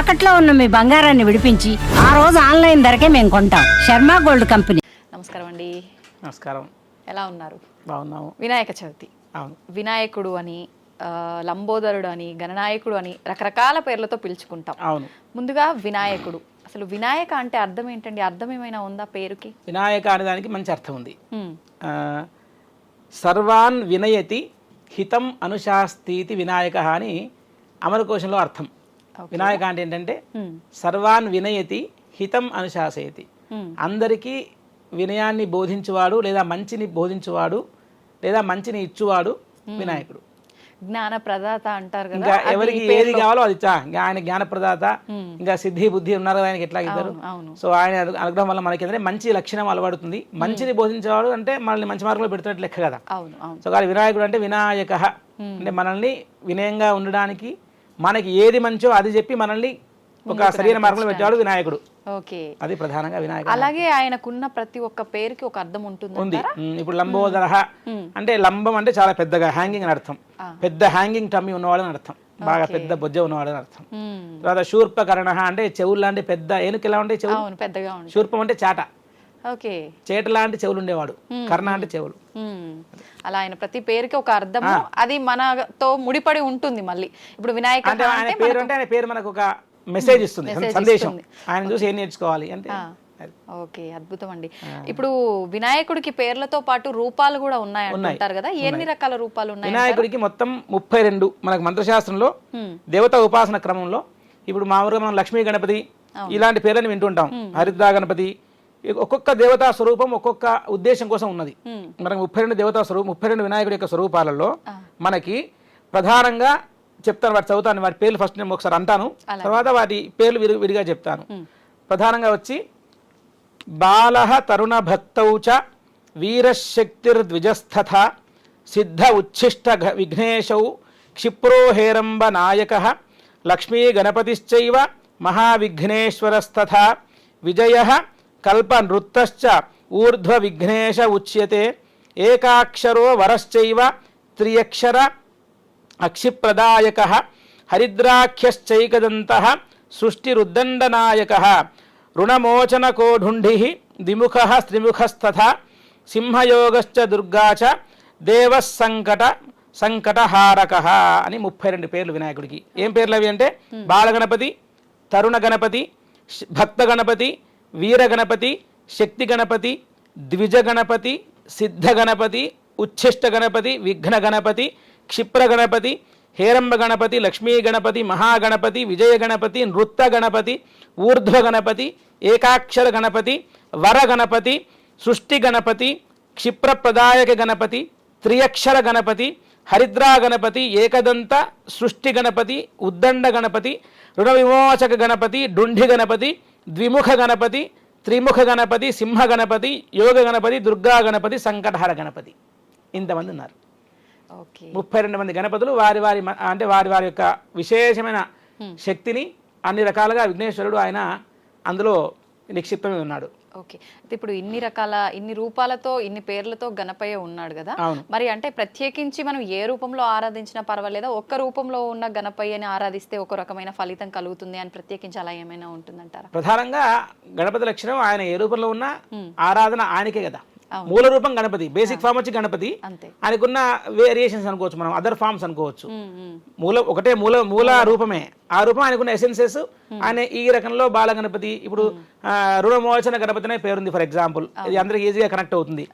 తాకట్లో ఉన్న మీ బంగారాన్ని విడిపించి ఆ రోజు ఆన్లైన్ ధరకే మేము కొంటాం. Sharma gold company. నమస్కారం అండి. నమస్కారం. ఎలా ఉన్నారు? బాగున్నాము. వినాయక చవితి. అవును. వినాయకుడు అని, లంబోదరుడు అని, గణనాయకుడు అని రకరకాల పేర్లతో పిలుచుకుంటాం. అవును. ముందుగా వినాయకుడు, అసలు వినాయక అంటే అర్థం ఏంటండి? అర్థం ఏమైనా ఉందా పేరుకి? వినాయక అనే దానికి మంచి అర్థం ఉంది. సర్వాన్ వినయతి హితం అనుశాస్తీతి వినాయక అని అమరకోశంలో అర్థం. వినాయక అంటే ఏంటంటే సర్వాన్ వినయతి హితం అనుశాసయతి, అందరికీ వినయాన్ని బోధించువాడు లేదా మంచిని బోధించువాడు లేదా మంచిని ఇచ్చువాడు వినాయకుడు. జ్ఞాన ప్రదాత అంటారు కదా, ఇంకా ఎవరికి ఏది కావాలో అది ఆయన జ్ఞాన ప్రదాత. ఇంకా సిద్ధి బుద్ధి ఉన్నారు కదా ఆయనకి ఎట్లా ఇద్దరు. సో ఆయన అనుగ్రహం వల్ల మనకి ఏంటంటే మంచి లక్షణం అలవడుతుంది. మంచిని బోధించేవాడు అంటే మనల్ని మంచి మార్గంలో పెడుతున్నట్టు లెక్క కదా. సో కానీ వినాయకుడు అంటే వినాయక అంటే మనల్ని వినయంగా ఉండడానికి, మనకి ఏది మంచో అది చెప్పి మనల్ని ఒక సరైన మార్గంలో పెట్టేవాడు వినాయకుడు. ఓకే, అది ప్రధానంగా వినాయకుడు. అలాగే ఆయనకున్న ప్రతి ఒక్క పేరుకి ఒక అర్థం ఉంటుంది. ఇప్పుడు లంబోదర అంటే లంబం అంటే చాలా పెద్దగా హ్యాంగింగ్ అని అర్థం. పెద్ద హ్యాంగింగ్ టమ్మీ ఉన్నవాడు అని అర్థం, బాగా పెద్ద బొజ్జ ఉన్నవాడు అని అర్థం. తర్వాత శూర్పకర్ణ అంటే చెవులు లాంటి పెద్ద ఏనుగు ఎలా ఉంటాయి చెవులు పెద్దగా. శూర్పం అంటే చాట, చేట లాంటి చెవులు ఉండేవాడు. కర్ణ అంటే చెవులు. అలా ఆయన ప్రతి పేరుకి ఒక అర్థము, అది మనతో ముడిపడి ఉంటుంది. మళ్ళీ ఇప్పుడు వినాయక అంటే ఆయన పేరు అంటే ఆయన పేరు మనకు ఒక మెసేజ్ ఇస్తుంది, సందేశం. ఆయన చూసి ఏం నేర్చుకోవాలి అంటే. ఓకే, అద్భుతం అండి. ఇప్పుడు వినాయకుడికి పేర్లతో పాటు రూపాలు కూడా ఉన్నాయంటారు కదా, ఎన్ని రకాల రూపాలు ఉన్నాయి? వినాయకుడికి మొత్తం 32 మనకు మంత్రశాస్త్రంలో దేవతా ఉపాసన క్రమంలో. ఇప్పుడు మామూలుగా మనం లక్ష్మీ గణపతి ఇలాంటి పేర్లని వింటుంటాం, హరిద్రా గణపతి. ఒక్కొక్క దేవతా స్వరూపం ఒక్కొక్క ఉద్దేశం కోసం ఉన్నది. మనకు 32 దేవతా స్వరూపం, 32 వినాయకుడి యొక్క స్వరూపాలలో మనకి ప్రధానంగా చెప్తాను, వాటి చదువుతాను. వాటి పేర్లు ఫస్ట్ నేను ఒకసారి అంటాను, తర్వాత వాటి పేర్లు విడిగా చెప్తాను. ప్రధానంగా వచ్చి బాలః తరుణ భక్తౌ చ వీరశక్తిర్ద్విజస్థథ సిద్ధ ఉచ్ఛిష్ట విఘ్నేశౌ క్షిప్రో హేరంబ నాయకః లక్ష్మీ గణపతిశ్చైవ మహావిఘ్నేశ్వరస్తథ విజయః కల్ప నృత్తశ్చ ఊర్ధ్వ విఘ్నేశ ఉచ్యతే ఏకాక్షరో వరశ్చైవ త్రియక్షర అక్షిప్రదాయకః హరిద్రాఖ్యశ్చైకదంతః సృష్టిరుద్దండనాయకః రుణమోచనకోఢుండిః ద్విముఖః త్రిముఖస్తథా సింహయోగశ్చ దుర్గా చ దేవః సంకటహారకః అని 32 పేర్లు వినాయకుడికి. ఏం పేర్లు అవి అంటే బాలగణపతి, తరుణ గణపతి, భక్త గణపతి, వీర గణపతి, శక్తి గణపతి, ద్విజ గణపతి, సిద్ధ గణపతి, ఉచ్ఛిష్ట గణపతి, విఘ్న గణపతి, క్షిప్ర గణపతి, హేరంబ గణపతి, లక్ష్మీ గణపతి, మహాగణపతి, విజయ గణపతి, నృత్త గణపతి, ఊర్ధ్వ గణపతి, ఏకాక్షర గణపతి, వర గణపతి, సృష్టి గణపతి, క్షిప్రప్రదాయక గణపతి, త్రియక్షర గణపతి, హరిద్రా గణపతి, ఏకదంత సృష్టి గణపతి, ఉద్దండ గణపతి, రుణ విమోచక గణపతి, డుండి గణపతి, ద్విముఖ గణపతి, త్రిముఖ గణపతి, సింహ గణపతి, యోగ గణపతి, దుర్గా గణపతి, సంకటహర గణపతి. ఇంతమంది ఉన్నారు. 32 మంది గణపతులు వారి వారి అంటే వారి వారి యొక్క విశేషమైన శక్తిని అన్ని రకాలుగా విఘ్నేశ్వరుడు ఆయన అందులో నిక్షిప్తమై ఉన్నాడు. ఓకే, ఇప్పుడు ఇన్ని రూపాలతో ఇన్ని పేర్లతో గణపయ్య ఉన్నాడు కదా, మరి అంటే ప్రత్యేకించి మనం ఏ రూపంలో ఆరాధించినా పర్వాలేదా? ఒక్క రూపంలో ఉన్న గణపయ్యని ఆరాధిస్తే ఒక రకమైన ఫలితం కలుగుతుంది అని ప్రత్యేకించి అలా ఏమైనా ఉంటుందంటారా? ప్రధానంగా గణపతి లక్షణం ఆయన ఏ రూపంలో ఉన్న ఆరాధన ఆయనకే కదా. మూల రూపం గణపతి, బేసిక్ ఫామ్ వచ్చి గణపతి. ఆయనకున్న వేరియేషన్స్ అనుకోవచ్చు, మనం అదర్ ఫార్మ్స్ అనుకోవచ్చు. ఒకటే మూల రూపమే. ఆ రూపం ఆయనకున్న ఎసెన్సెస్. ఆయన ఈ రకంలో బాల గణపతి. ఇప్పుడు రుణమోచన గణపతి అనే పేరుంది ఫర్ ఎగ్జాంపుల్, ఇది అందరికి ఈజీగా కనెక్ట్ అవుతుంది.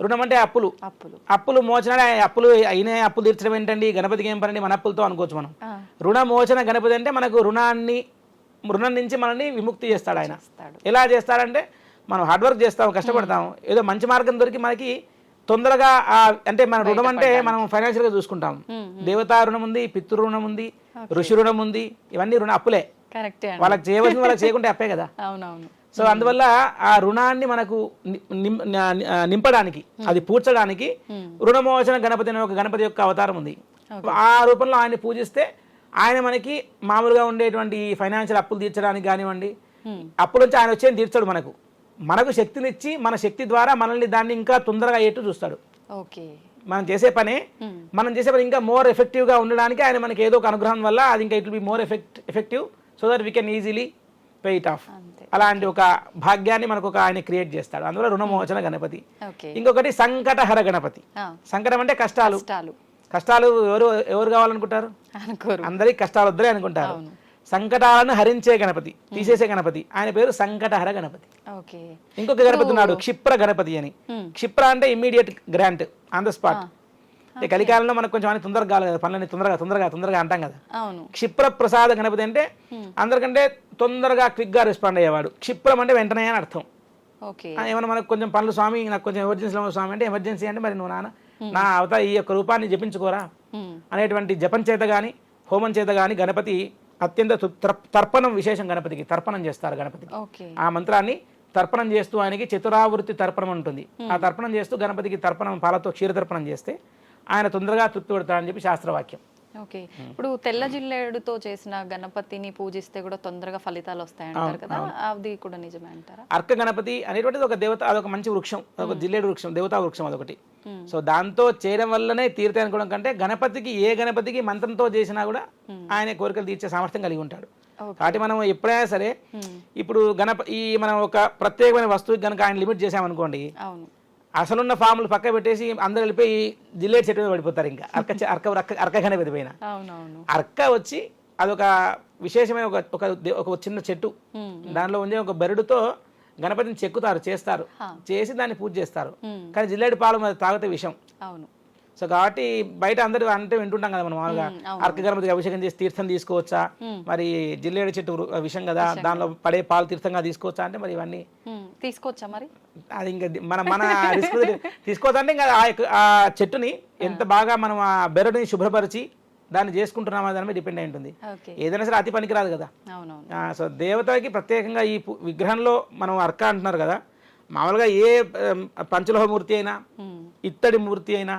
రుణం అంటే అప్పులు మోచన, అప్పులు అయినా అప్పులు తీర్చడం ఏంటండి, గణపతికి ఏం పనండి, మన అప్పులతో అనుకోవచ్చు మనం. రుణమోచన గణపతి అంటే మనకు రుణం నుంచి మనల్ని విముక్తి చేస్తాడు ఆయన. ఎలా చేస్తాడంటే మనం హార్డ్ వర్క్ చేస్తాం, కష్టపడతాం, ఏదో మంచి మార్గం దొరికి మనకి తొందరగా అంటే మన రుణం అంటే మనం ఫైనాన్షియల్ గా చూసుకుంటాం. దేవతా రుణం ఉంది, పితృ రుణం ఉంది, ఋషి రుణం ఉంది. ఇవన్నీ అప్పులే. వాళ్ళకి చేయవలసింది వాళ్ళకి చేయకుంటే అప్పే కదా. సో అందువల్ల ఆ రుణాన్ని మనకు నింపడానికి, అది పూడ్చడానికి రుణమోచన గణపతి అనే ఒక గణపతి యొక్క అవతారం ఉంది. ఆ రూపంలో ఆయన్ని పూజిస్తే ఆయన మనకి మామూలుగా ఉండేటువంటి ఫైనాన్షియల్ అప్పులు తీర్చడానికి కానివ్వండి, అప్పుల నుంచి ఆయన వచ్చేది తీర్చాడు. మనకు శక్తినిచ్చి మన శక్తి ద్వారా మనల్ని దాన్ని ఇంకా తొందరగా అయ్యేట్టు చూస్తాడు. మనం చేసే పని ఇంకా మోర్ ఎఫెక్టివ్ గా ఉండడానికి ఆయన మనకి ఏదో ఒక అనుగ్రహం వల్ల అది ఇంకా it will be more effective so that we can easily pay it of. అలాంటి ఒక భాగ్యాన్ని మనకు ఒక ఆయన క్రియేట్ చేస్తాడు. అందువల్ల రుణమోచన గణపతి. ఇంకొకటి సంకటహర గణపతి. సంకటం అంటే కష్టాలు. కష్టాలు ఎవరు కావాలనుకుంటారు? అందరికి కష్టాలు వద్దని అనుకుంటారు. సంకటాలను హరించే గణపతి, తీసేసే గణపతి, ఆయన పేరు సంకటహర గణపతి. ఇంకొక గణపతి ఉన్నాడు క్షిప్ర గణపతి అని. క్షిప్ర అంటే immediate grant, on the spot. కలికాలంలో మనకు కొంచెం అన్ని తొందరగా కావాలి కదా, పనులన్నీ తొందరగా అంటాం కదా. క్షిప్ర ప్రసాద గణపతి అంటే అందరికంటే తొందరగా క్విక్ గా రెస్పాండ్ అయ్యేవాడు. క్షిప్రం అంటే వెంటనే అని అర్థం. ఏమన్నా మనకు కొంచెం పనులు స్వామి, నాకు కొంచెం ఎమర్జెన్సీలో స్వామి అంటే, ఎమర్జెన్సీ అంటే మరి నువ్వు నా అవత ఈ యొక్క రూపాన్ని జపించుకోరా అనేటువంటి జపం చేత గాని హోమం చేత గాని గణపతి అత్యంత తర్పణం విశేషం. గణపతికి తర్పణం చేస్తారు. గణపతికి ఆ మంత్రాన్ని తర్పణం చేస్తూ ఆయనకి చతురావృత్తి తర్పణం ఉంటుంది. ఆ తర్పణం చేస్తూ గణపతికి తర్పణం పాలతో క్షీరతర్పణం చేస్తే ఆయన తొందరగా తృప్తి పడతాడని చెప్పి శాస్త్రవాక్యం. ఓకే, ఇప్పుడు తెల్ల జిల్లేడుతో చేసిన గణపతిని పూజిస్తే కూడా తొందరగా ఫలితాలు వస్తాయంటారు కదా, అది కూడా నిజమే అంటారా? అర్క గణపతి అనేటువంటిది ఒక దేవత, అదొక మంచి వృక్షం, ఒక జిల్లేడు వృక్షం, దేవతా వృక్షం అదొకటి. సో దాంతో చేయడం వల్లనే తీరుతాయి అనుకోవడం కంటే ఏ గణపతికి మంత్రంతో చేసినా కూడా ఆయన కోరికలు తీర్చే సామర్థ్యం కలిగి ఉంటాడు. కాబట్టి మనం ఎప్పుడైనా సరే ఇప్పుడు మనం ఒక ప్రత్యేకమైన వస్తువుకి కనుక ఆయన లిమిట్ చేసామనుకోండి, అసలున్న ఫామ్లు పక్క పెట్టేసి అందరు వెళ్ళిపోయి జిల్లేడు చెట్టు మీద పడిపోతారు. ఇంకా అర్క గణపతి పైన అర్క వచ్చి అదొక విశేషమైన ఒక చిన్న చెట్టు, దానిలో ఉండే ఒక బెరడుతో గణపతిని చెక్కుతారు, చేసి దాన్ని పూజ చేస్తారు. కానీ జిల్లేడు పాలు తాగితే విషం. సో కాబట్టి బయట అందరూ అంటే వింటుంటాం కదా మనం, మామూలుగా అర్క గణపతికి అభిషేకం చేసి తీర్థం తీసుకోవచ్చా, మరి జిల్లేడు చెట్టు విషం కదా, దానిలో పడే పాలు తీర్థంగా తీసుకోవచ్చా అంటే మరి ఇవన్నీ తీసుకోవచ్చా? మరి అది ఇంకా మన రిస్క్ తీసుకోవచ్చా అంటే ఇంకా ఆ చెట్టుని ఎంత బాగా మనం ఆ బెరడుని శుభ్రపరిచి దాన్ని చేసుకుంటున్నామా దాని మీద డిపెండ్ అయి ఉంటుంది. ఏదైనా సరే అతి పనికిరాదు కదా. సో దేవతకి ప్రత్యేకంగా ఈ విగ్రహంలో మనం అర్క అంటున్నారు కదా, మామూలుగా ఏ పంచలోహ మూర్తి అయినా ఇత్తడి మూర్తి అయినా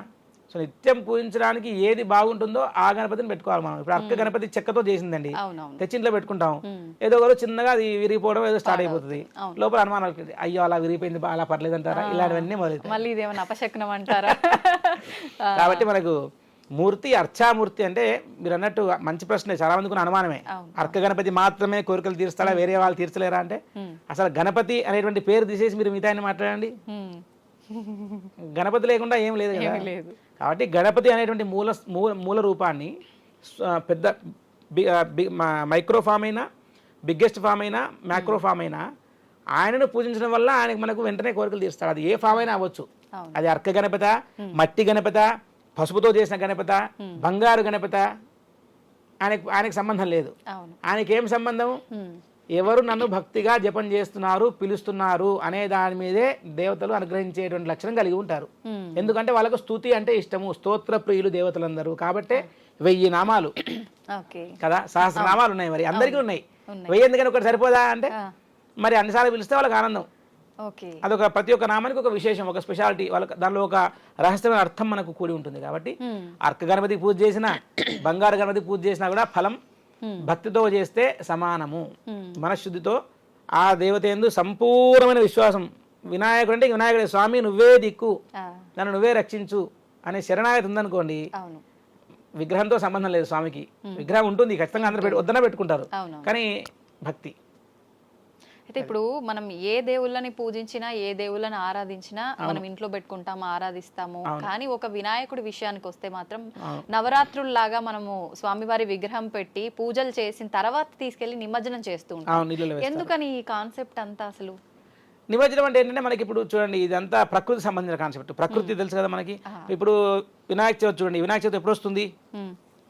సో నిత్యం పూజించడానికి ఏది బాగుంటుందో ఆ గణపతిని పెట్టుకోవాలి మనం. ఇప్పుడు అర్క గణపతి చెక్కతో చేసిందండి, తెచ్చి ఇంట్లో పెట్టుకుంటాం, ఏదో ఒకరు చిన్నగా అది విరిగిపోవడం ఏదో స్టార్ట్ అయిపోతుంది, లోపల అనుమానాలు, అయ్యో అలా విరిగిపోయింది అలా పర్లేదు అంటారా, ఇలాంటివన్నీ మొదలవుతాయి. కాబట్టి మనకు మూర్తి అర్చామూర్తి అంటే మీరు అన్నట్టు మంచి ప్రశ్న, చాలా మందికి అనుమానమే. అర్క గణపతి మాత్రమే కోరికలు తీరుస్తాడా, వేరే వాళ్ళు తీర్చలేరా అంటే అసలు గణపతి అనేటువంటి పేరు తీసేసి మీరు మిగతా మాట్లాడండి, గణపతి లేకుండా ఏం లేదు కదా. కాబట్టి గణపతి అనేటువంటి మూల రూపాన్ని పెద్ద మైక్రో ఫామ్ అయినా, బిగ్గెస్ట్ ఫామ్ అయినా, మ్యాక్రో ఫామ్ అయినా ఆయనను పూజించడం వల్ల ఆయనకు మనకు వెంటనే కోరికలు తీరుస్తాడు. అది ఏ ఫామ్ అయినా అవ్వచ్చు. అది అర్క గణపత, మట్టి గణపత, పసుపుతో చేసిన గణపత, బంగారు గణపత, ఆయనకు సంబంధం లేదు. ఆయనకేం సంబంధం? ఎవరు నన్ను భక్తిగా జపం చేస్తున్నారు, పిలుస్తున్నారు అనే దాని మీదే దేవతలు అనుగ్రహించేటువంటి లక్షణం కలిగి ఉంటారు. ఎందుకంటే వాళ్ళకు స్తుతి అంటే ఇష్టము, స్తోత్ర ప్రియులు దేవతలందరూ. కాబట్టి 1000 నామాలు కదా, సహస్రనామాలు ఉన్నాయి, మరి అందరికీ ఉన్నాయి. 1000 ఎందుకని ఒకటి సరిపోదా అంటే మరి అన్నిసార్లు పిలిస్తే వాళ్ళకి ఆనందం. అదొక ప్రతి ఒక్క నామానికి ఒక విశేషం, ఒక స్పెషాలిటీ, వాళ్ళకి దానిలో ఒక రహస్యమైన అర్థం మనకు కూడి ఉంటుంది. కాబట్టి అర్క గణపతికి పూజ చేసినా, బంగారు గణపతికి పూజ చేసినా కూడా ఫలం భక్తితో చేస్తే సమానము. మనశుద్ధితో ఆ దేవత యందు సంపూర్ణమైన విశ్వాసం. వినాయకుడు అంటే వినాయకుడే, స్వామి నువ్వే దిక్కు, నన్ను నువ్వే రక్షించు అనే శరణాగతి ఉందనుకోండి, విగ్రహంతో సంబంధం లేదు. స్వామికి విగ్రహం ఉంటుంది ఖచ్చితంగా, అందరూ వద్దన పెట్టుకుంటారు, కానీ భక్తి. అయితే ఇప్పుడు మనం ఏ దేవుళ్ళని పూజించినా, ఏ దేవుళ్ళని ఆరాధించినా మనం ఇంట్లో పెట్టుకుంటాము, ఆరాధిస్తాము. కానీ ఒక వినాయకుడి విషయానికి వస్తే మాత్రం నవరాత్రుల్లాగా మనము స్వామివారి విగ్రహం పెట్టి పూజలు చేసిన తర్వాత తీసుకెళ్లి నిమజ్జనం చేస్తూ ఉంటాం. ఎందుకని ఈ కాన్సెప్ట్ అంతా? అసలు నిమజ్జనం అంటే ఏంటంటే మనకి ఇప్పుడు చూడండి, ఇదంతా ప్రకృతి సంబంధించిన కాన్సెప్ట్. ప్రకృతి తెలుసు కదా మనకి. ఇప్పుడు వినాయక చవితి చూడండి, వినాయక చవితి ఎప్పుడు వస్తుంది?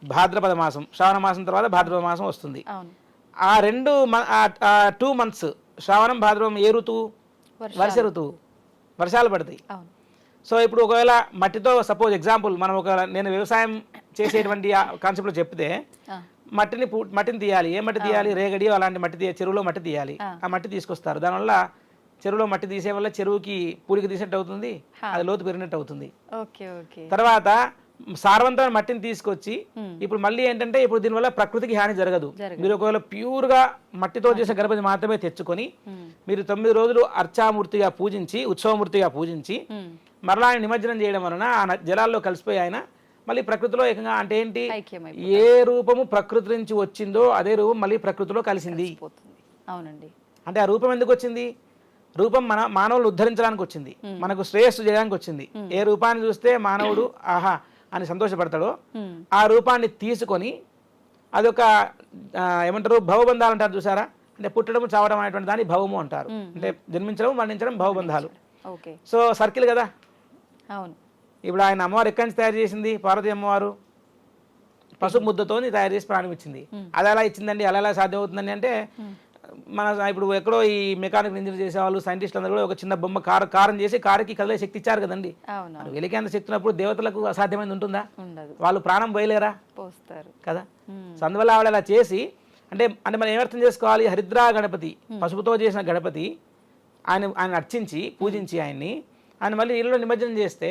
భాద్రపద మాసం, శ్రావణ మాసం తర్వాత భాద్రపద మాసం వస్తుంది. ఆ 2 months శ్రావణం భాద్రపదం ఏ ఋతువు? వర్ష ఋతువు, వర్షాలు పడతాయి. సో ఇప్పుడు ఒకవేళ మట్టితో సపోజ్ ఎగ్జాంపుల్ మనం నేను వ్యవసాయం చేసేటువంటి కాన్సెప్ట్లో చెప్తే మట్టిని తీయాలి. ఏ మట్టి తీయాలి? రేగడి అలాంటి మట్టి చెరువులో మట్టి తీయాలి. ఆ మట్టి తీసుకొస్తారు. దానివల్ల చెరువులో మట్టి తీసే వల్ల చెరువుకి పూడికి తీసినట్టు అవుతుంది, అది లోతు పెరిగినట్టు అవుతుంది. తర్వాత సారవంతమైన మట్టిని తీసుకొచ్చి ఇప్పుడు మళ్ళీ ఏంటంటే ఇప్పుడు దీనివల్ల ప్రకృతికి హాని జరగదు. మీరు ఒకవేళ ప్యూర్ గా మట్టితో చేసిన గణపతి మాత్రమే తెచ్చుకొని మీరు 9 రోజులు అర్చామూర్తిగా పూజించి, ఉత్సవమూర్తిగా పూజించి మరలా ఆయన నిమజ్జనం చేయడం వలన ఆ జలాల్లో కలిసిపోయి ఆయన మళ్ళీ ప్రకృతిలో ఏకంగా అంటే ఏంటి, ఐక్యమైపోతుంది. ఏ రూపము ప్రకృతి నుంచి వచ్చిందో అదే రూపం మళ్ళీ ప్రకృతిలో కలిసింది. పోతుంది. అవునండి. అంటే ఆ రూపం ఎందుకు వచ్చింది? రూపం మన మానవులు ఉద్ధరించడానికి వచ్చింది, మనకు శ్రేయస్సు చేయడానికి వచ్చింది. ఏ రూపాన్ని చూస్తే మానవుడు ఆహా అని సంతోషపడతాడో ఆ రూపాన్ని తీసుకొని అదొక ఏమంటారు భవబంధాలు అంటారు చూసారా, అంటే పుట్టడం చావడం అనేటువంటి దాన్ని భవము అంటారు. అంటే జన్మించడం మరణించడం భవబంధాలు. ఓకే. సో సర్కిల్ కదా. అవును. ఇప్పుడు ఆయన అమ్మవారు ఎక్కడి నుంచి తయారు చేసింది? పార్వతీ అమ్మవారు పసుపు ముద్దతో తయారు చేసి ప్రాణం ఇచ్చింది. అది ఎలా ఇచ్చిందండి, అలా ఎలా సాధ్యం అవుతుందండి అంటే, మన ఇప్పుడు ఎక్కడో ఈ మెకానికల్ ఇంజనీర్ చేసేవాళ్ళు సైంటిస్టులు అందరూ కూడా ఒక చిన్న బొమ్మ కారం చేసి కారుకి కదిలే శక్తి ఇచ్చారు కదండి. వెలికేంత శక్తి ఉన్నప్పుడు దేవతలకు అసాధ్యమైంది ఉంటుందా? వాళ్ళు ప్రాణం పోయలేరా? పోస్తారు కదా. సో అందువల్ల ఆవిడ అలా చేసి అంటే మనం ఏమర్థం చేసుకోవాలి, హరిద్రా గణపతి పసుపుతో చేసిన గణపతి ఆయన అర్చించి పూజించి ఆయన మళ్ళీ నీళ్ళలో నిమజ్జనం చేస్తే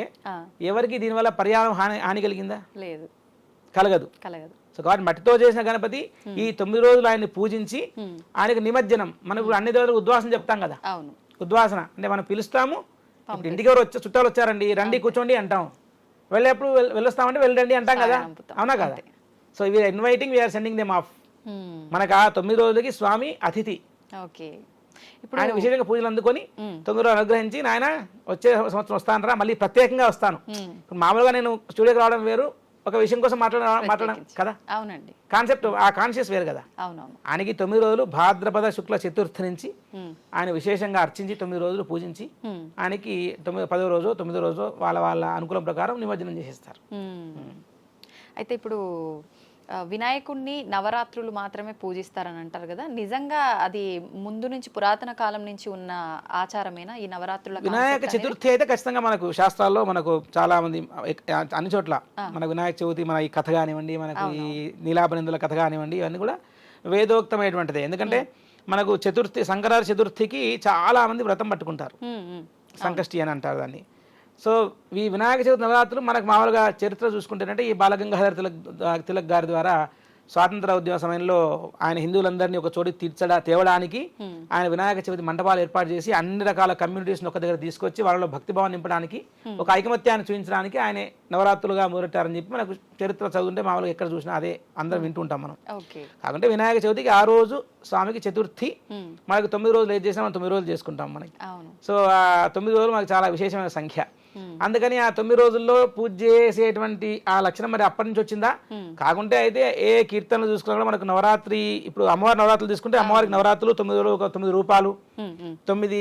ఎవరికి దీనివల్ల పర్యావరణ హాని కలిగిందా? లేదు, కలగదు. సో కాబట్టి మట్టితో చేసిన గణపతి ఈ 9 రోజులు ఆయన్ని పూజించి ఆయనకు నిమజ్జనం. మనకు అన్ని దేవతలకు ఉద్వాసన చెప్తాం కదా. ఉద్వాసన అంటే మనం పిలుస్తాము, ఇప్పుడు ఇంటికి ఎవరు చుట్టాలు వచ్చారండి రండి కూర్చోండి అంటాం, వెళ్ళేప్పుడు వెళ్ళొస్తామంటే వెళ్ళండి అంటాం కదా, అవునా కదా. So we are inviting, we are sending them off. మనకు ఆ 9 రోజులకి స్వామి అతిథి. ఇప్పుడు ఆయన విశేషంగా పూజలు అందుకొని 9 రోజులు అనుగ్రహించి నాయన వచ్చే సంవత్సరం వస్తానరా, మళ్ళీ ప్రత్యేకంగా వస్తాను. ఇప్పుడు మామూలుగా నేను స్టూడియోకి రావడం వేరు, ఒక విషయం కోసం మాట్లాడడం కదా. అవునండి. కాన్సెప్ట్ ఆ కాన్షియస్ వేరు కదా. ఆయనకి 9 రోజులు భాద్రపద శుక్ల చతుర్థి నుంచి ఆయన విశేషంగా అర్చించి 9 రోజులు పూజించి ఆయనకి 10వ రోజు 9వ రోజు వాళ్ళ అనుకూలం ప్రకారం నిమజ్జనం చేసేస్తారు. అయితే ఇప్పుడు వినాయకుడిని నవరాత్రులు మాత్రమే పూజిస్తారని అంటారు కదా, నిజంగా అది ముందు నుంచి పురాతన కాలం నుంచి ఉన్న ఆచారమేనా ఈ నవరాత్రుల? వినాయక చతుర్థి అయితే ఖచ్చితంగా మనకు శాస్త్రాల్లో మనకు చాలా మంది అన్ని చోట్ల మన వినాయక చవితి మన ఈ కథ కానివ్వండి, మనకు ఈ నీలాభనిందుల కథ కానివ్వండి, ఇవన్నీ కూడా వేదోక్తమైనటువంటిది. ఎందుకంటే మనకు చతుర్థి సంక్రాంతి చతుర్థికి చాలా మంది వ్రతం పట్టుకుంటారు, సంకష్టి అని అంటారు దాన్ని. సో ఈ వినాయక చవితి నవరాత్రులు మనకు మామూలుగా చరిత్ర చూసుకుంటేనంటే ఈ బాలగంగాధర తిలక్ గారి ద్వారా స్వాతంత్ర ఉద్యమ సమయంలో ఆయన హిందువులందరినీ ఒక చోటు తేవడానికి ఆయన వినాయక చవితి మండపాలు ఏర్పాటు చేసి అన్ని రకాల కమ్యూనిటీస్ని ఒక దగ్గర తీసుకొచ్చి వాళ్ళలో భక్తిభావం నింపడానికి, ఒక ఐకమత్యాన్ని చూపించడానికి ఆయన నవరాత్రులుగా మొదలెట్టారని చెప్పి మనకు చరిత్ర చదువుతుంటే మామూలుగా ఎక్కడ చూసినా అదే అందరం వింటుంటాం మనం. కాకుంటే వినాయక చవితికి ఆ రోజు స్వామికి చతుర్థి, మనకు 9 రోజులు ఏది చేసినా మనం 9 రోజులు చేసుకుంటాం మనకి. సో ఆ 9 రోజులు మనకు చాలా విశేషమైన సంఖ్య. అందుకని ఆ 9 రోజుల్లో పూజ చేసేటువంటి ఆ లక్షణం మరి అప్పటి నుంచి వచ్చిందా? కాకుంటే అయితే ఏ కీర్తనలు చూసుకున్నా మనకు నవరాత్రి, ఇప్పుడు అమ్మవారి నవరాత్రులు తీసుకుంటే అమ్మవారికి నవరాత్రులు 9 రోజులు 9 రూపాలు, 9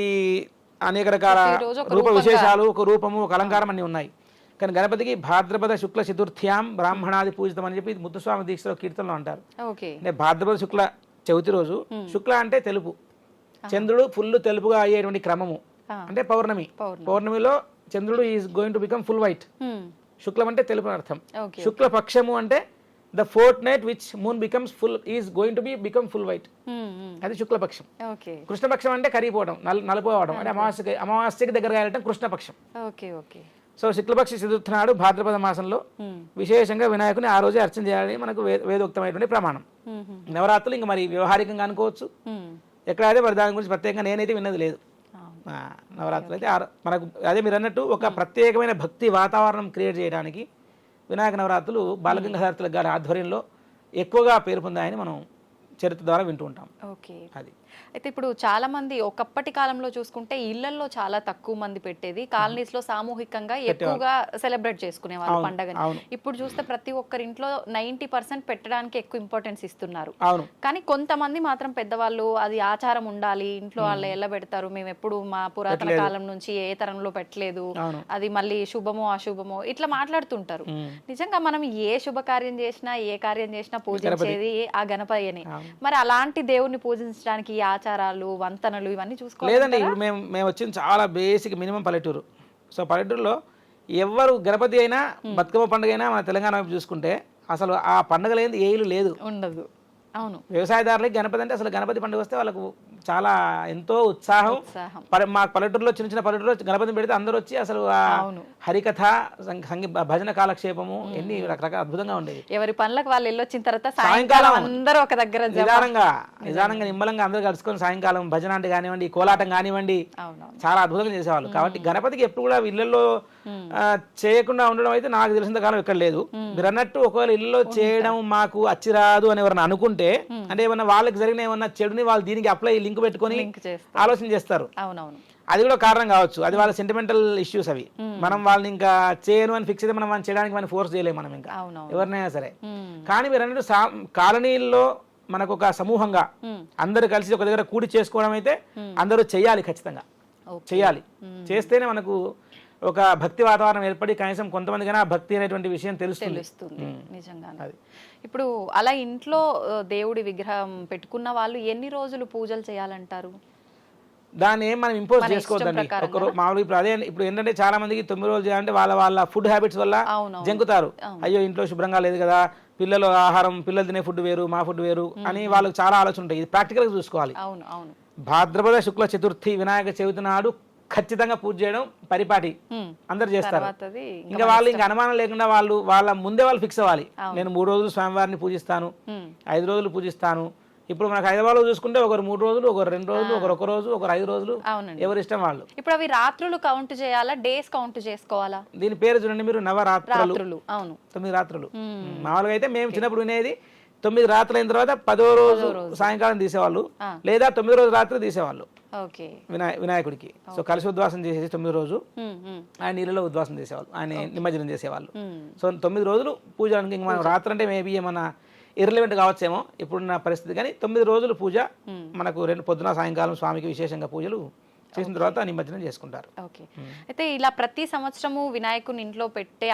అనేక రకాల రూప విశేషాలు, ఒక రూపము, ఒక అలంకారం అన్ని ఉన్నాయి. కానీ గణపతికి భాద్రపద శుక్ల చతుర్థ్యాం బ్రాహ్మణాది పూజితం అని చెప్పి ముత్తుస్వామి దీక్షలో కీర్తనలో అంటారు. అంటే భాద్రపద శుక్ల చవితి రోజు, శుక్ల అంటే తెలుపు, చంద్రుడు ఫుల్ తెలుపుగా అయ్యేటువంటి క్రమము అంటే పౌర్ణమి. పౌర్ణమిలో చంద్రుడు is going to become full white. శుక్లం అంటే తెలుపు అర్థం. శుక్ల పక్షము అంటే the fourth night which moon becomes full is going to become full white, అది శుక్లపక్షం. కృష్ణపక్షం అంటే కరిగిపోవడం, నలిపోవడం అంటే అమావాస్యకి దగ్గరగా వెళ్ళటం కృష్ణపక్షం. సో శుక్లపక్ష చతుర్థి నాడు భాద్రపద మాసంలో విశేషంగా వినాయకుని ఆ రోజే అర్చన చేయాలని మనకు వేదోక్తమైనటువంటి ప్రమాణం. నవరాత్రులు ఇంకా మరి వ్యవహారికంగా అనుకోవచ్చు, ఎక్కడైతే మరి దాని గురించి ప్రత్యేకంగా నేనైతే విన్నది లేదు. నవరాత్రులు అయితే మనకు అదే మీరు అన్నట్టు ఒక ప్రత్యేకమైన భక్తి వాతావరణం క్రియేట్ చేయడానికి వినాయక నవరాత్రులు బాలగంగాధర తిలక్ గారి ఆధ్వర్యంలో ఎక్కువగా పేరు పొందాయని మనం చరిత్ర ద్వారా వింటూ ఉంటాం. అది అయితే ఇప్పుడు చాలా మంది ఒకప్పటి కాలంలో చూసుకుంటే ఇళ్లలో చాలా తక్కువ మంది పెట్టేది, కాలనీస్ లో సామూహికంగా ఎక్కువగా సెలబ్రేట్ చేసుకునే వాళ్ళు పండగని. ఇప్పుడు చూస్తే ప్రతి ఒక్కరి ఇంట్లో 90% పెట్టడానికి ఎక్కువ ఇంపార్టెన్స్ ఇస్తున్నారు. కానీ కొంతమంది మాత్రం పెద్దవాళ్ళు అది ఆచారం ఉండాలి, ఇంట్లో వాళ్ళు ఎలా పెడతారు, మేము ఎప్పుడు మా పురాతన కాలం నుంచి ఏ తరంలో పెట్టలేదు, అది మళ్ళీ శుభమో అశుభమో ఇట్లా మాట్లాడుతుంటారు. నిజంగా మనం ఏ శుభకార్యం చేసినా ఏ కార్యం చేసినా పూజించేది ఆ గణపయ్యని. మరి అలాంటి దేవుణ్ణి పూజించడానికి ఆచారాలు వంతనలు ఇవన్నీ చూసుకోవాలి లేదండి. ఇప్పుడు మేము వచ్చింది చాలా బేసిక్ మినిమం పల్లెటూరు. సో పల్లెటూరులో ఎవరు గణపతి అయినా బతుకమ్మ పండుగ అయినా మన తెలంగాణ వైపు చూసుకుంటే అసలు ఆ పండుగ లేని ఏ ఇల్లు లేదు, ఉండదు. అవును, వ్యవసాయదారులకి గణపతి అంటే అసలు గణపతి పండుగ వస్తే వాళ్ళకు చాలా ఎంతో ఉత్సాహం. మా పల్లెటూరులో చిన్న చిన్న పల్లెటూరులో గణపతిని పెడితే అందరూ వచ్చి అసలు హరికథ భజన కాలక్షేపము ఎన్ని రకరకాల అద్భుతంగా ఉండేది. ఎవరి పనులకు వాళ్ళు వెళ్ళొచ్చిన తర్వాత సాయంకాలం అందరూ ఒక దగ్గర నిదానంగా నిమ్మలంగా అందరూ కలుసుకొని సాయంకాలం భజన అంటే కానివ్వండి, కోలాటం కానివ్వండి, చాలా అద్భుతంగా చేసేవాళ్ళు. కాబట్టి గణపతికి ఎప్పుడు కూడా ఇళ్లలో చేయకుండా ఉండడం అయితే నాకు తెలిసిన కాలం ఎక్కడ లేదు. మీరు అన్నట్టు ఒకవేళ ఇల్లులో చేయడం మాకు అచ్చిరాదు అని ఎవరైనా అనుకుంటే, అంటే ఏమన్నా వాళ్ళకి జరిగిన ఏమన్నా చెడుని వాళ్ళు దీనికి అప్లై లింక్ పెట్టుకొని ఆలోచన చేస్తారు. అవునవును, అది కూడా కారణం కావచ్చు. అది వాళ్ళ సెంటిమెంటల్ ఇష్యూస్ అవి. మనం వాళ్ళని ఇంకా చేయను అని ఫిక్స్ అయితే మనం చేయడానికి మనం ఫోర్స్ చేయలేము మనం ఇంకా ఎవరినైనా సరే. కానీ మీరు అన్నట్టు కాలనీల్లో మనకు ఒక సమూహంగా అందరూ కలిసి ఒక దగ్గర కూడి చేసుకోవడం అయితే అందరూ చెయ్యాలి, ఖచ్చితంగా చెయ్యాలి. చేస్తేనే మనకు ఒక భక్తి వాతావరణం ఏర్పడి కనీసం కొంతమందికైనా భక్తి అనేటువంటి విషయం తెలుస్తుంది. నిజంగా. ఇప్పుడు అలా ఇంట్లో దేవుడి విగ్రహం పెట్టుకున్న వాళ్ళు ఎన్ని రోజులు పూజలు చేయాలంటారు? దాన్ని ఏం మనం ఇంపోజ్ చేసుకోవద్దండి. మామూలుగా ఇప్పుడు అదే ఇప్పుడు ఏంటంటే చాలా మందికి 9 రోజులు చేయాలంటే వాళ్ళ ఫుడ్ హ్యాబిట్స్ వల్ల జంకుతారు. అయ్యో ఇంట్లో శుభ్రంగా లేదు కదా, పిల్లలు ఆహారం, పిల్లలు తినే ఫుడ్ వేరు, మా ఫుడ్ వేరు అని వాళ్ళకి చాలా ఆలోచన ఉంటాయి. ఇది ప్రాక్టికల్ గా చూసుకోవాలి. భాద్రపద శుక్ల చతుర్థి వినాయక చవితి నాడు ఖచ్చితంగా పూజ చేయడం పరిపాటి అందరు చేస్తారు. ఇంకా వాళ్ళు ఇంకా అనుమానం లేకుండా వాళ్ళ ముందే వాళ్ళు ఫిక్స్ అవ్వాలి. నేను 3 రోజులు స్వామివారిని పూజిస్తాను, 5 రోజులు పూజిస్తాను. ఇప్పుడు మనకు హైదరాబాద్ లో చూసుకుంటే ఒకరు 3 రోజులు, ఒకరు 2 రోజులు, ఒకరు 1 రోజు, ఒకరు 5 రోజులు, ఎవరి ఇష్టం వాళ్ళు. ఇప్పుడు అవి రాత్రులు కౌంట్ చేయాలా, డేస్ కౌంట్ చేసుకోవాలా? దీని పేరు చూడండి మీరు, నవరాత్రులు. 9 రాత్రులు. మామూలుగా అయితే మేము చిన్నప్పుడు వినేది 9 రాత్రులు అయిన తర్వాత 10వ రోజు సాయంకాలం తీసేవాళ్ళు, లేదా 9వ రోజు రాత్రి తీసేవాళ్ళు వినాయకుడికి. సో కలిసి ఉద్వాసం చేసేసి 9వ రోజు ఆయన నీళ్ళలో ఉద్వాసం చేసేవాళ్ళు, ఆయన నిమజ్జనం చేసేవాళ్ళు. సో 9 రోజులు పూజానికి మనం రాత్రి అంటే మేబీ ఏమన్నా ఇర్రిలెవెంట్ కావచ్చేమో ఇప్పుడున్న పరిస్థితి, కానీ 9 రోజులు పూజ మనకు పొద్దున సాయంకాలం స్వామికి విశేషంగా పూజలు చేసిన తర్వాత నిమజ్జనం చేసుకుంటారు. ఓకే. అయితే ఇలా ప్రతి సంవత్సరము వినాయకుని ఇంట్లో పెట్టే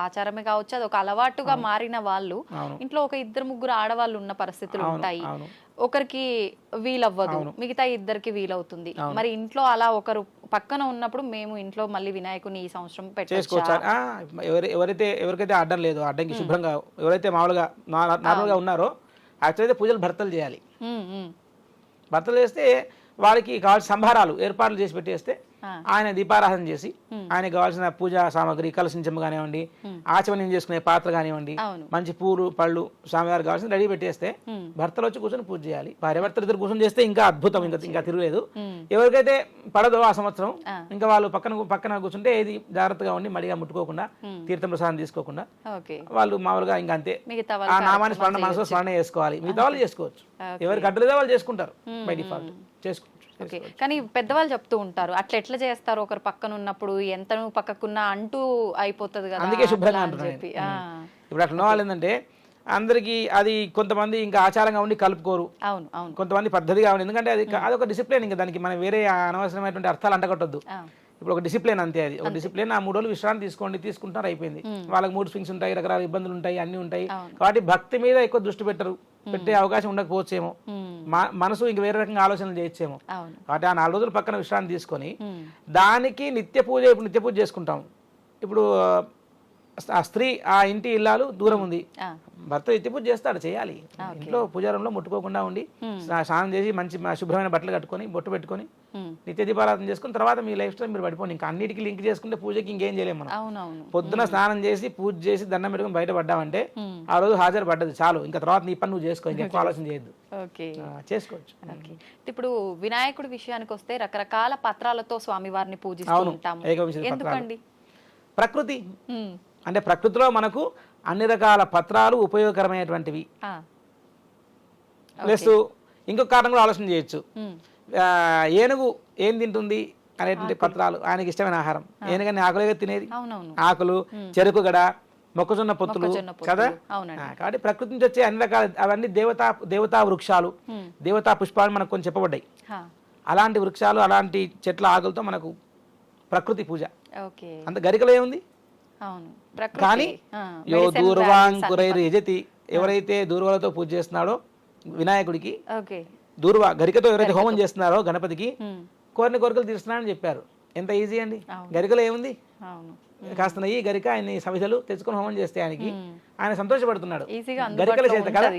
ఆచారమే కావచ్చు, అది ఒక అలవాటుగా మారిన వాళ్ళు ఇంట్లో ఒక 2-3 ఆడవాళ్ళు ఉన్న పరిస్థితులు ఉంటాయి. ఒకరికి వీలవ్వదు, మిగతా 2కి వీలవుతుంది. మరి ఇంట్లో అలా ఒకరు పక్కన ఉన్నప్పుడు మేము ఇంట్లో మళ్ళీ వినాయకుని ఈ సంవత్సరం చేసుకోవచ్చు. ఎవరికైతే అడ్డం లేదు, అడ్డంకి శుభ్రంగా ఎవరైతే మామూలుగా నార్మల్గా ఉన్నారో యాక్చువల్ అయితే పూజలు భర్తలు చేయాలి. భర్తలు చేస్తే వాళ్ళకి కావాల్సిన సంభారాలు ఏర్పాట్లు చేసి పెట్టేస్తే ఆయన దీపారాధన చేసి ఆయనకు కావాల్సిన పూజా సామాగ్రి, కలసించమ్మ కానివ్వండి, ఆచమనం చేసుకునే పాత్ర కానివ్వండి, మంచి పూలు పళ్ళు స్వామివారికి కావాల్సిన రెడీ పెట్టేస్తే భర్తలు వచ్చి కూర్చొని పూజ చేయాలి. భార్యాభర్తలు ఇద్దరు కూర్చొని చేస్తే ఇంకా అద్భుతం, ఇంకా తిరగలేదు. ఎవరికైతే పడదో ఆ సంవత్సరం ఇంకా వాళ్ళు పక్కన కూర్చుంటే ఏది జాగ్రత్తగా ఉండి మడిగా ముట్టుకోకుండా, తీర్థం ప్రసాదం తీసుకోకుండా వాళ్ళు మామూలుగా ఇంకా అంతే ఆ నామాన్ని మనసులో స్మరణ చేసుకోవాలి. మిగతా వాళ్ళు చేసుకోవచ్చు, ఎవరికి అడ్డలేదో వాళ్ళు చేసుకుంటారు బై డిఫాల్ట్ చేసుకోవచ్చు. కానీ పెద్దవాళ్ళు చెప్తూ ఉంటారు, అట్లా ఎట్లా చేస్తారు ఒకరు పక్కన ఉన్నప్పుడు, ఎంత నువ్వు పక్కకున్నా అంటూ అయిపోతుంది కదా, అందుకే శుభ్రంగా అంటున్నాను. ఇప్పుడు అట్లా వాళ్ళు ఏంటంటే అందరికి అది కొంతమంది ఇంకా ఆచారంగా ఉండి కలుపుకోరు, కొంతమంది పద్ధతిగా ఉండి, ఎందుకంటే అదొక డిసిప్లిన్. ఇంకా దానికి మనం వేరే అనవసరమైనటువంటి అర్థాలు అంటగట్టొద్దు. ఇప్పుడు ఒక డిసిప్లిన్ అంతే, అది ఒక డిసిప్లిన్. ఆ 3 రోజులు విశ్రాంతి తీసుకుంటారు, అయిపోయింది. వాళ్ళకి మూడ్ స్వింగ్స్ ఉంటాయి, రకరకాల ఇబ్బందులు ఉంటాయి, అన్ని ఉంటాయి. కాబట్టి భక్తి మీద ఎక్కువ దృష్టి పెట్టే అవకాశం ఉండకపోవచ్చేమో, మనసు ఇంక వేరే రకంగా ఆలోచనలు చేయొచ్చేమో. కాబట్టి ఆ 4 రోజులు పక్కన విశ్రాంతి తీసుకొని దానికి నిత్య పూజ చేసుకుంటాం. ఇప్పుడు ఆ స్త్రీ ఆ ఇంటి ఇల్లాలు దూరం ఉంది, భర్త నిత్య పూజ చేస్తాడు, చేయాలి. ఇంట్లో పూజారంలో ముట్టుకోకుండా ఉండి స్నానం చేసి మంచి శుభ్రమైన బట్టలు కట్టుకొని బొట్టు పెట్టుకొని నిత్య దీపారాధన చేసుకుని తర్వాత మీ లైఫ్ స్టైల్ మీరు పడిపోండి. ఇంకా అన్నిటికీ లింక్ చేసుకుంటే పూజకి ఇంకేం చేయలేము మనం. పొద్దున స్నానం చేసి పూజ చేసి దండం పెట్టుకుని బయట పడ్డామంటే ఆ రోజు హాజరు పడ్డది చాలు. ఇంకా తర్వాత నీ పని నువ్వు చేసుకో, ఇంకెక్కువ ఆలోచన చేయొద్దు, చేసుకోవచ్చు. ఇప్పుడు వినాయకుడి విషయానికి వస్తే రకరకాల పత్రాలతో స్వామివారిని పూజిస్తూ ఉంటాము. ఎందుకండి? ప్రకృతి అంటే ప్రకృతిలో మనకు అన్ని రకాల పత్రాలు ఉపయోగకరమైనటువంటివి. ప్లస్ ఇంకొక కారణం కూడా ఆలోచన చేయొచ్చు. ఏనుగు ఏం తింటుంది అనేటువంటి పత్రాలు ఆయనకి ఇష్టమైన ఆహారం. ఏనుగని ఆకులుగా తినేది, ఆకులు, చెరుకు గడ, మొక్కజొన్న పొత్తులు కదా. కాబట్టి ప్రకృతి నుంచి వచ్చే అన్ని రకాల అవన్నీ దేవతా వృక్షాలు, దేవతా పుష్పాలు మనకు కొంచెం చెప్పబడ్డాయి. అలాంటి వృక్షాలు, అలాంటి చెట్ల ఆకులతో మనకు ప్రకృతి పూజ. అంత గరికలో ఏముంది? కానీ యో దూర్వాంకురైర్ యజతి, ఎవరైతే దూర్వాలతో పూజ చేస్తున్నాడో వినాయకుడికి, దూర్వా గరికతో ఎవరైతే హోమం చేస్తున్నారో గణపతికి కోరిన కోరికలు తీరుస్తున్నాడని చెప్పారు. ఎంత ఈజీ అండి. గరికలో ఏముంది? కాస్త నెయ్యి, గరిక, ఆయన సమిధలు తెచ్చుకొని హోమం చేస్తే ఆయన సంతోషపడుతున్నాడు గరికల చేత కదా.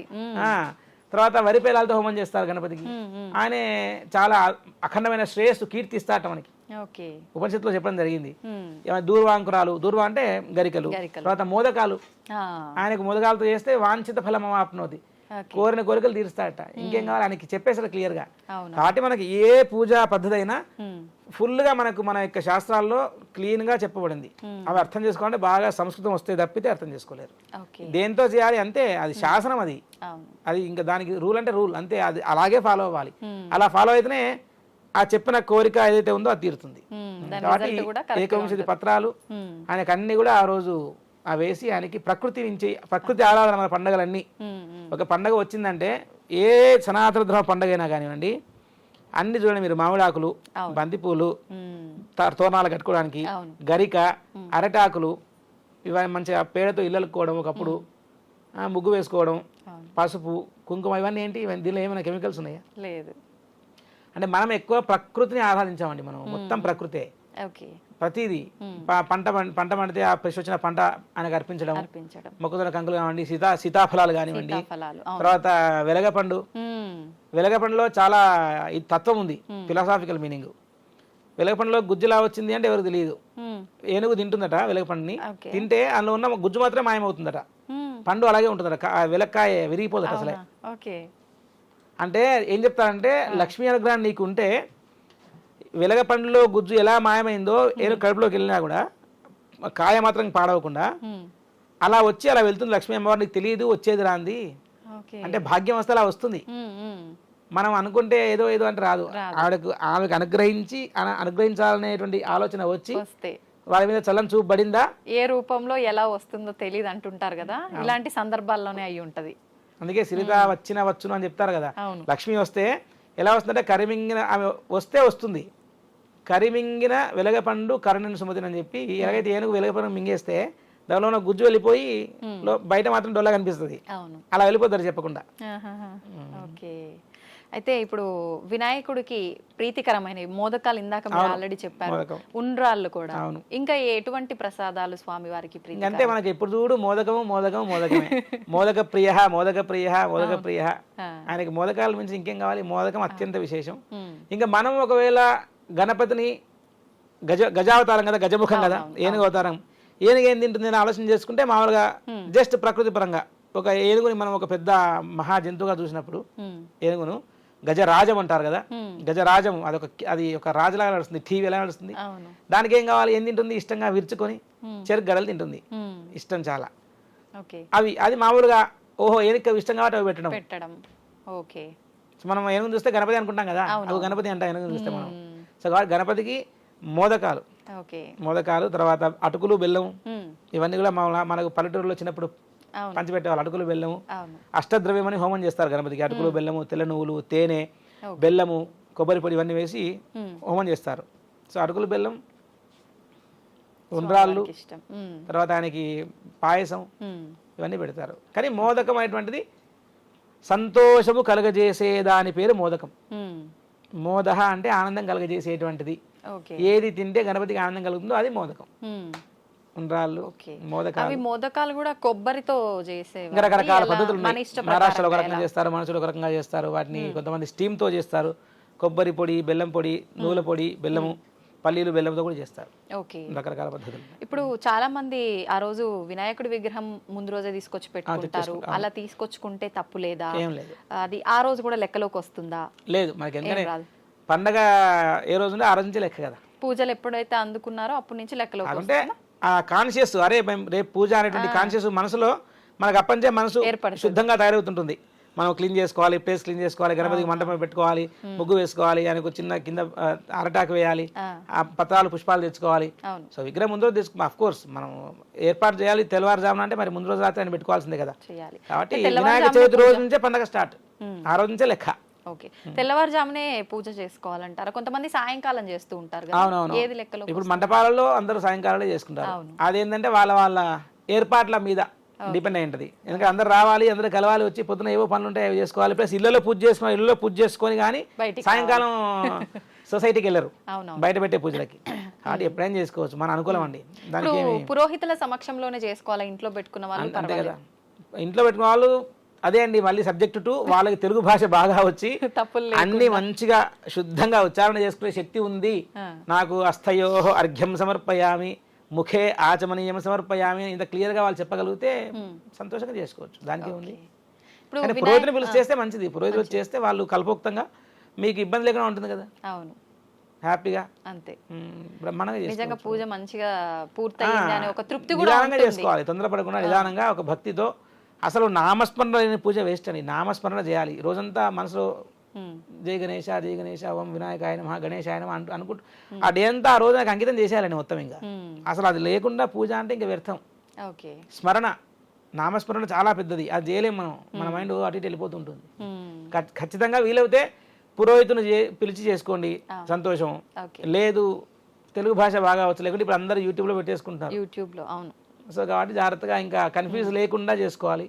తర్వాత వరి పేలాలతో హోమం చేస్తారు గణపతికి, ఆయన చాలా అఖండమైన శ్రేయస్సు కీర్తి ఇస్తారట మనకి. ఉపనిషత్తులో చెప్పడం జరిగింది. దూర్వాంకురాలు, దూర్వా అంటే గరికలు, తర్వాత మోదకాలు, ఆయనకు మోదకాలతో చేస్తే వాంఛిత ఫలం ఆప్నోతి, కోరిన కోరికలు తీరుస్తాడట. ఇంకేం కావాలి ఆయనకి చెప్పేసాడు క్లియర్గా. అవును. కాబట్టి మనకి ఏ పూజా పద్ధతి అయినా ఫుల్గా మనకు మన యొక్క శాస్త్రాల్లో క్లీన్గా చెప్పబడింది. అవి అర్థం చేసుకోవాలంటే బాగా సంస్కృతం వస్తే తప్పితే అర్థం చేసుకోలేరు. దేంతో చేయాలి అంతే, అది శాసనం, అది ఇంకా దానికి రూల్ అంటే రూల్ అంతే, అది అలాగే ఫాలో అవ్వాలి. అలా ఫాలో అయితేనే ఆ చెప్పిన కోరిక ఏదైతే ఉందో అది తీరుతుంది. కాబట్టి ఏకవింశతి పత్రాలు ఆయనకు అన్ని కూడా ఆ రోజు ఆ వేసి ఆయనకి ప్రకృతి నుంచి, ప్రకృతి ఆరాధన మన పండుగలన్నీ. ఒక పండుగ వచ్చిందంటే ఏ సనాతన ధర్మ పండుగ అయినా కానివ్వండి, అన్ని చూడండి మీరు, మామిడాకులు, బంతిపూలు, తోరణాలు కట్టుకోవడానికి, గరిక, అరటాకులు, ఇవన్నీ మంచిగా పేడతో ఇళ్ళలుకోవడం, ఒకప్పుడు ముగ్గు వేసుకోవడం, పసుపు, కుంకుమ, ఇవన్నీ ఏంటి? దీనిలో ఏమైనా కెమికల్స్ ఉన్నాయా? లేదు. అంటే మనం ఎక్కువ ప్రకృతిని ఆరాధించామండి. మనం మొత్తం ప్రకృతే. ప్రతిదీ పంట పండితే ఆ ఫ్రెష్ వచ్చిన పంట ఆయనకు అర్పించడం, మొక్కజొన్న కంకులు కానివ్వండి, సీతాఫలాలు కానివ్వండి, తర్వాత వెలగపండులో చాలా ఈ తత్వం ఉంది, ఫిలాసాఫికల్ మీనింగ్. వెలగపండులో గుజ్జులా వచ్చింది అంటే ఎవరికి తెలియదు. ఏనుగు తింటుందట వెలగపండుని, తింటే అందులో ఉన్న గుజ్జు మాత్రమే మాయమవుతుందట, పండు అలాగే ఉంటుందట, వెలక్కాయ విరిగిపోదట అసలే. అంటే ఏం చెప్తారంటే, లక్ష్మీ అనుగ్రహం నీకు ఉంటే వెలగ పండులో గుజ్జు ఎలా మాయమైందో ఏనుగు కడుపులోకి వెళ్ళినా కూడా కాయ మాత్రం పాడవకుండా అలా వచ్చి అలా వెళ్తుంది లక్ష్మీ అమ్మవారు. నీకు తెలియదు, వచ్చేది రాంది. అంటే భాగ్యం వస్తే అలా వస్తుంది. మనం అనుకుంటే ఏదో ఏదో అంటే రాదు. ఆమెకు అనుగ్రహించాలనేటువంటి ఆలోచన వచ్చి వాళ్ళ మీద చల్లని చూపు పడిందా, ఏ రూపంలో ఎలా వస్తుందో తెలియదు అంటుంటారు కదా, ఇలాంటి సందర్భాల్లోనే అయి ఉంటది. అందుకే సిరిత వచ్చును అని చెప్తారు కదా. లక్ష్మి వస్తే ఎలా వస్తుందంటే, కరిమింగిన ఆమె వస్తే వస్తుంది, కరిమింగిన వెలగపండు కరుణను సుమతిని అని చెప్పి, ఎలాగైతే ఏనుగు వెలగపండు మింగేస్తే దానిలో ఉన్న గుజ్జు వెళ్ళిపోయి బయట మాత్రం డొల్లా కనిపిస్తుంది, అలా వెళ్ళిపోతారు చెప్పకుండా. ఓకే. అయితే ఇప్పుడు వినాయకుడికి ప్రీతికరమైన మోదకాలు ఇందాక మీరు ఆల్రెడీ చెప్పారు, ఉండ్రాళ్ళు కూడా, ఇంకా ఎటువంటి ప్రసాదాలు స్వామి వారికి ప్రీతి? అంటే మనకి ఎప్పుడు చూడు మోదకమే మోదక ప్రియ ఆయనకి మోదకాల నుంచి ఇంకేం కావాలి? మోదకం అత్యంత విశేషం. ఇంకా మనం ఒకవేళ గణపతిని గజావతారం కదా, గజముఖం కదా, ఏనుగు అవతారం, ఏనుగు ఏం తింటుంది అని ఆలోచన చేసుకుంటే మామూలుగా జస్ట్ ప్రకృతి పరంగా ఒక ఏనుగుని మనం ఒక పెద్ద మహా జంతువుగా చూసినప్పుడు ఏనుగును గజరాజం అంటారు కదా, గజరాజం అది ఒక రాజులాగా నడుస్తుంది, టీవీ ఎలా నడుస్తుంది. దానికి ఏం కావాలి? ఏం తింటుంది? ఇష్టంగా విరుచుకొని చెరుకు గడలు తింటుంది, ఇష్టం చాలా. అది మామూలుగా ఓహో ఏనుగు ఇష్టం కాబట్టి అవి పెట్టడం. ఓకే. మనం ఏనుగుని చూస్తే గణపతి అనుకుంటాం కదా, అవి గణపతి అంట ఏనుగుని చూస్తే మనం. సో కాబట్టి గణపతికి మోదకాలు, తర్వాత అటుకులు, బెల్లం, ఇవన్నీ కూడా మనకు పల్లెటూరులో చిన్నప్పుడు పంచిపెట్టేవాళ్ళు. అటుకులు, బెల్లము, అష్టద్రవ్యం అని హోమం చేస్తారు గణపతికి. అటుకులు, బెల్లము, తెల్ల నువ్వులు, తేనె, బెల్లము, కొబ్బరి పొడి ఇవన్నీ వేసి హోమం చేస్తారు. సో అటుకులు, బెల్లం, ఉండ్రాళ్ళు, తర్వాత ఆయనకి పాయసం, ఇవన్నీ పెడతారు. కానీ మోదకం అనేటువంటిది సంతోషము కలగజేసే దాని పేరు మోదకం. మోదహ అంటే ఆనందం కలగజేసేటువంటిది. ఏది తింటే గణపతికి ఆనందం కలుగుతుందో అది మోదకం. ఉండ్రాళ్ళు, మోదకాలు కూడా కొబ్బరితో చేసే రకరకాల పద్ధతులు ఉన్నాయి. మహారాష్ట్రలో ఒక రకంగా చేస్తారు, మనసులో ఒక రకంగా చేస్తారు. వాటిని కొంతమంది స్టీమ్ తో చేస్తారు. కొబ్బరి పొడి, బెల్లం పొడి, నువ్వుల పొడి, బెల్లము, పల్లీలు, బెల్లంతో కూడా చేస్తారు. రకరకాల పద్ధతులు. ఇప్పుడు చాలా మంది ఆ రోజు వినాయకుడి విగ్రహం ముందు రోజే తీసుకొచ్చి పెట్టుకుంటారు. అలా తీసుకొచ్చుకుంటే తప్పు లేదా? ఏం లేదు. అది ఆ రోజు కూడా లెక్కలోకి వస్తుందా? లేదు, మనకి ఎందుకంటే పండగ ఏ రోజు ఉంటే ఆ రోజు నుంచి లెక్క కదా. పూజలు ఎప్పుడైతే అందుకున్నారో అప్పటి నుంచి లెక్కలోకి అంటే ఆ కాన్షియస్, అరే రేపు పూజ అనేటువంటి కాన్షియస్ మనసులో మనకు అప్పటించే మనసు శుద్ధంగా తయారవుతుంటుంది. మనం క్లీన్ చేసుకోవాలి, ప్లేస్ క్లీన్ చేసుకోవాలి, గణపతికి మంటపం పెట్టుకోవాలి, ముగ్గు వేసుకోవాలి, ఆయనకు చిన్న కింద అరటాకు వేయాలి, ఆ పత్రాలు, పుష్పాలు తెచ్చుకోవాలి. సో విగ్రహం ముందు రోజు తీసుకు, అఫ్ కోర్స్ మనం ఏర్పాటు చేయాలి. తెల్లవారుజామున అంటే మరి ముందు రోజు రాత్రి ఆయన పెట్టుకోవాల్సిందే కదా. కాబట్టి వినాయక చవితి రోజు నుంచే పండగ స్టార్ట్, ఆ రోజు నుంచే లెక్క. ఓకే. తెల్లవారుజామునే పూజ చేసుకోవాలంటారా? కొంతమంది సాయంకాలం చేస్తూ ఉంటారు కదా. అవునవును. ఏది లెక్కలో? ఇప్పుడు మంటపాలలో అందరూ సాయంకాలంలో చేసుకుంటారు. అదేంటంటే వాళ్ళ ఏర్పాట్ల మీద డిపెండ్ అయి ఉంటుంది. ఎందుకంటే అందరు రావాలి, అందరూ కలవాలి, వచ్చి పొద్దున ఏవో పనులు ఉంటాయి అవి చేసుకోవాలి. ప్లస్ ఇళ్ళలో పూజ చేసుకొని కానీ సాయంకాలం సొసైటీకి వెళ్ళరు బయట పెట్టే పూజలకి. కాబట్టి ఎప్పుడైనా చేసుకోవచ్చు, మన అనుకూలం అండి. దానికి పురోహితుల సమక్షంలోనే చేసుకోవాలి. ఇంట్లో పెట్టుకున్న వాళ్ళు అంతే కదా. ఇంట్లో పెట్టుకున్న వాళ్ళు అదే అండి, మళ్ళీ సబ్జెక్ట్ టు వాళ్ళకి తెలుగు భాష బాగా వచ్చి అన్ని మంచిగా శుద్ధంగా ఉచ్చారణ చేసుకునే శక్తి ఉంది. నాకు అస్థయో అర్ఘ్యం సమర్పయామి, ముఖే ఆచమనీయం సమర్పయామి, ఇంత క్లియర్గా వాళ్ళు చెప్పగలిగితే సంతోషంగా చేసుకోవచ్చు. దానికి ఉంది. ఇప్పుడు కానీ పురోహితుని పిలిచి చేస్తే మంచిది. పురోహితులు వచ్చి చేస్తే వాళ్ళు కల్పోక్తంగా మీకు ఇబ్బంది లేకుండా ఉంటుంది కదా, అవును హ్యాపీగా అంతే. బ్రహ్మాండంగా నిజంగా పూజ మంచిగా పూర్తయింది అనే ఒక తృప్తి కూడా నిదానంగా చేసుకోవాలి, తొందరపడకుండా నిదానంగా ఒక భక్తితో. అసలు నామస్మరణ లేని పూజ వేస్ట్ అని, నామస్మరణ చేయాలి రోజంతా మనసులో. జై గణేశ జై గణేశ ఓం వినాయకాయ నమః గణేశాయ నమః అనుకుంటూ ఆ డే అంతా ఆ రోజు నాకు అంకితం చేసేయాలని మొత్తం. ఇంకా అసలు అది లేకుండా పూజ అంటే ఇంకా వ్యర్థం. ఓకే, స్మరణ, నామస్మరణ చాలా పెద్దది, అది చేయలేము మనం, మన మైండ్ అటు ఇటు వెళ్ళిపోతుంటుంది. ఖచ్చితంగా వీలైతే పురోహితుని పిలిచి చేసుకోండి, సంతోషం. లేదు తెలుగు భాష బాగా వచ్చు, లేకుంటే ఇప్పుడు అందరూ యూట్యూబ్లో పెట్టేసుకుంటారు, యూట్యూబ్లో. అవును. సో కాబట్టి జాగ్రత్తగా ఇంకా కన్ఫ్యూజ్ లేకుండా చేసుకోవాలి.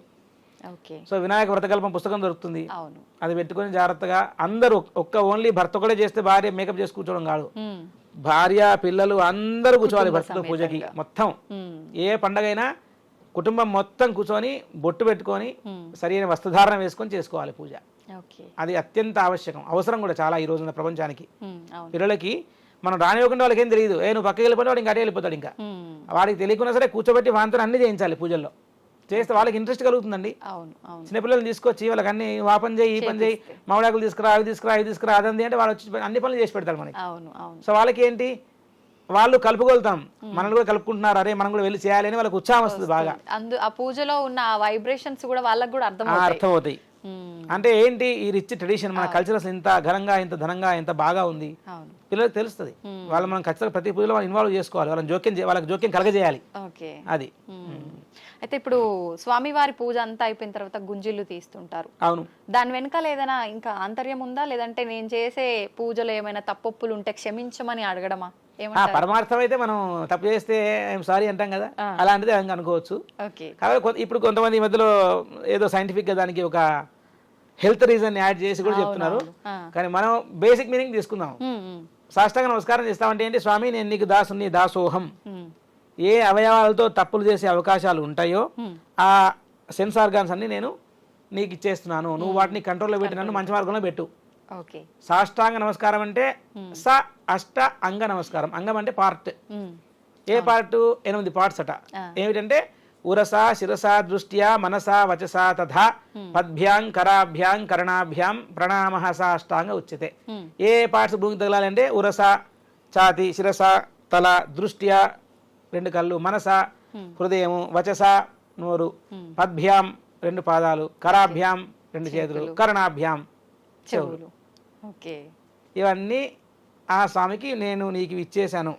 ఓకే, సో వినాయక వ్రతకల్పం పుస్తకం దొరుకుతుంది, అవును, అది పెట్టుకొని జాగ్రత్తగా అందరూ ఓన్లీ భర్త కూడా చేస్తే భార్య మేకప్ చేసి కూర్చోవడం కాదు, భార్య పిల్లలు అందరూ కూర్చోవాలి భర్తతో పూజకి. మొత్తం ఏ పండగైనా కుటుంబం మొత్తం కూర్చొని బొట్టు పెట్టుకొని సరైన వస్త్రధారణ వేసుకొని చేసుకోవాలి పూజ. అది అత్యంత ఆవశ్యకం, అవసరం కూడా చాలా ఈ రోజున ప్రపంచానికి. పిల్లలకి మనం రానివ్వకుండా వాళ్ళకి ఏం తెలియదు, నువ్వు పక్కకి వెళ్ళిపోతే వాడు ఇంకా అటే వెళ్ళిపోతాడు. ఇంకా వాడికి తెలియకున్నా సరే కూర్చోబెట్టి వాంతో అన్ని చేయించాలి పూజల్లో, చేస్తే వాళ్ళకి ఇంట్రెస్ట్ కలుగుతుందండి. చిన్నపిల్లల్ని తీసుకొచ్చి వాళ్ళకి అన్ని ఆ పని చేయి ఈ పని చేయి, మామిడాకులు తీసుకురా అవి తీసుకురా ఇది తీసుకురా అదంది అంటే వాళ్ళు వచ్చి అన్ని పనులు చేసి పెడతారు మనకి. సో వాళ్ళకి ఏంటి, వాళ్ళు కలుపుకొలుతాం, మనల్ని కూడా కలుపుకుంటున్నారు, అరే మనం కూడా వెళ్ళి చేయాలి అని వాళ్ళకి ఉత్సాహం వస్తుంది బాగా. ఆ పూజలో ఉన్న వైబ్రేషన్స్ కూడా వాళ్ళకి కూడా అర్థమవుతాయి. అంటే ఏంటి ఈ రిచ్ ట్రెడిషన్, మన కల్చరల్స్ ఇంత ఘనంగా ఇంత ధనంగా ఇంత బాగా ఉంది, పిల్లలకు తెలుస్తుంది. వాళ్ళు మనం ఖచ్చితంగా ప్రతి పూజలో వాళ్ళు ఇన్వాల్వ్ చేసుకోవాలి, వాళ్ళకి జోక్యం కలగజేయాలి. అది. అయితే ఇప్పుడు స్వామివారి పూజ అంతా అయిపోయిన తర్వాత గుంజిళ్ళు తీస్తుంటారు. అవును. దాని వెనకాల ఏదైనా ఇంకా ఆంతర్యం ఉందా, లేదంటే నేను చేసే పూజలో ఏమైనా తప్పొప్పులు ఉంటే క్షమించమని అడగడమా? పరమార్థం అయితే మనం తప్పు చేస్తే ఐఎమ్ సారీ అంటాం కదా, అలాంటిది అనుకోవచ్చు. కాబట్టి ఇప్పుడు కొంతమంది ఈ మధ్యలో ఏదో సైంటిఫిక్ గా దానికి ఒక హెల్త్ రీజన్ యాడ్ చేసి కూడా చెప్తున్నారు, కానీ మనం బేసిక్ మీనింగ్ తీసుకుందాం. సాష్టాంగ నమస్కారం చేస్తామంటే ఏంటి, స్వామి నేను నీకు దాసుని దాసోహం. ఏ అవయవాలతో తప్పులు చేసే అవకాశాలు ఉంటాయో ఆ సెన్స్ ఆర్గాన్స్ అన్ని నేను నీకు ఇచ్చేస్తున్నాను, నువ్వు వాటిని కంట్రోల్లో పెట్టి నన్ను మంచి మార్గంలో పెట్టు. సాష్టాంగ నమస్కారం అంటే స అష్ట అంగ నమస్కారం. అంగం అంటే పార్ట్. ఏ పార్ట్? 8 పార్ట్స్ అట. ఏమిటంటే ఉరస శిరస దృష్ట్యా మనస వచస తథా పద్భ్యాం కరాభ్యాం కరణాభ్యాం ప్రణామః సాష్టాంగ ఉచ్యతే. ఏ పార్ట్స్ భూమికి తగలాలంటే ఉరస ఛాతి, శిరస తల, దృష్ట్యా 2 కళ్ళు, మనస హృదయము, వచస నోరు, పద్భ్యాం 2 పాదాలు, కరాభ్యాం 2 చేతులు, కరణాభ్యాం చెవులు. ఇవన్నీ ఆ స్వామికి నేను నీకు ఇచ్చేసాను,